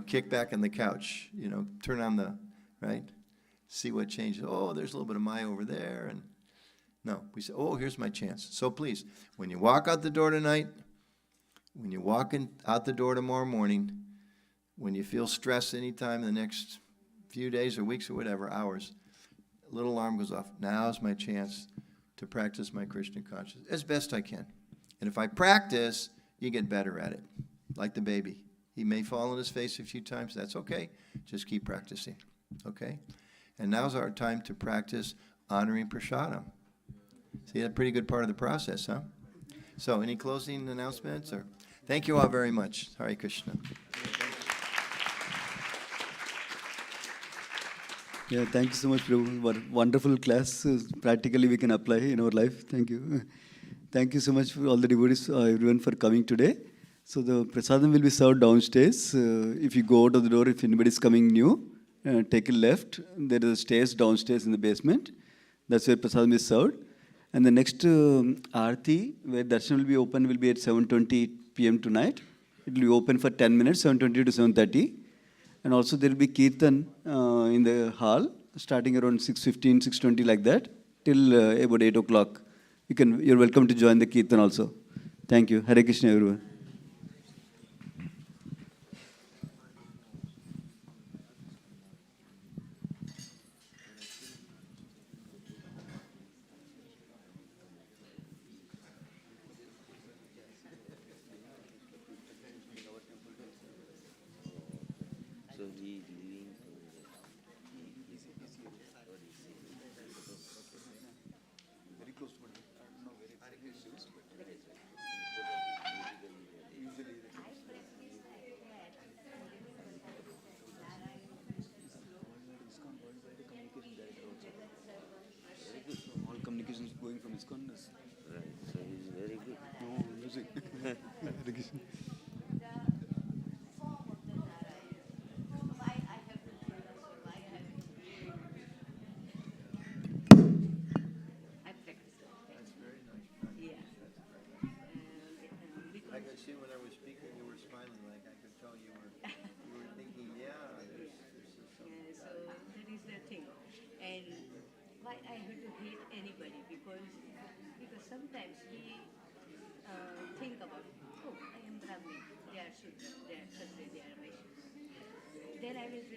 Kick back on the couch. Turn on right? See what changes. Oh, there's a little bit of Maya over there. And no, we say, oh, here's my chance. So please, when you walk out the door tonight, when you walk out the door tomorrow morning, when you feel stressed anytime in the next few days or weeks or whatever, hours, a little alarm goes off. Now's my chance to practice my Krishna consciousness as best I can. And if I practice, you get better at it, like the baby. He may fall on his face a few times. That's okay. Just keep practicing, okay? And now's our time to practice honoring prasadam. See, that's a pretty good part of the process, huh? So, any closing announcements? Thank you all very much. Hare Krishna. Yeah, thank you so much, Prabhu. What wonderful class. Practically, we can apply in our life. Thank you. Thank you so much for all the devotees, everyone, for coming today. So the prasadam will be served downstairs. If you go out of the door, if anybody is coming new, take a left. There is a stairs downstairs in the basement. That's where prasadam is served. And the next Aarti, where darshan will be open, will be at 7:20 p.m. tonight. It will be open for 10 minutes, 7:20 to 7:30. And also there will be Kirtan in the hall, starting around 6:15, 6:20 like that, till about 8 o'clock. You're welcome to join the Kirtan also. Thank you. Hare Krishna, everyone. All communications going from ISKCON. Right, so he's very good. No, music. Hare Krishna. I could see when I was speaking, you were smiling, like I could tell you were thinking, there's something. So that is the thing. And why I have to hate anybody because sometimes we think about, oh, I am Brahmin, they are Shudra, they are Kshatriya, they are Vaishya. Then I will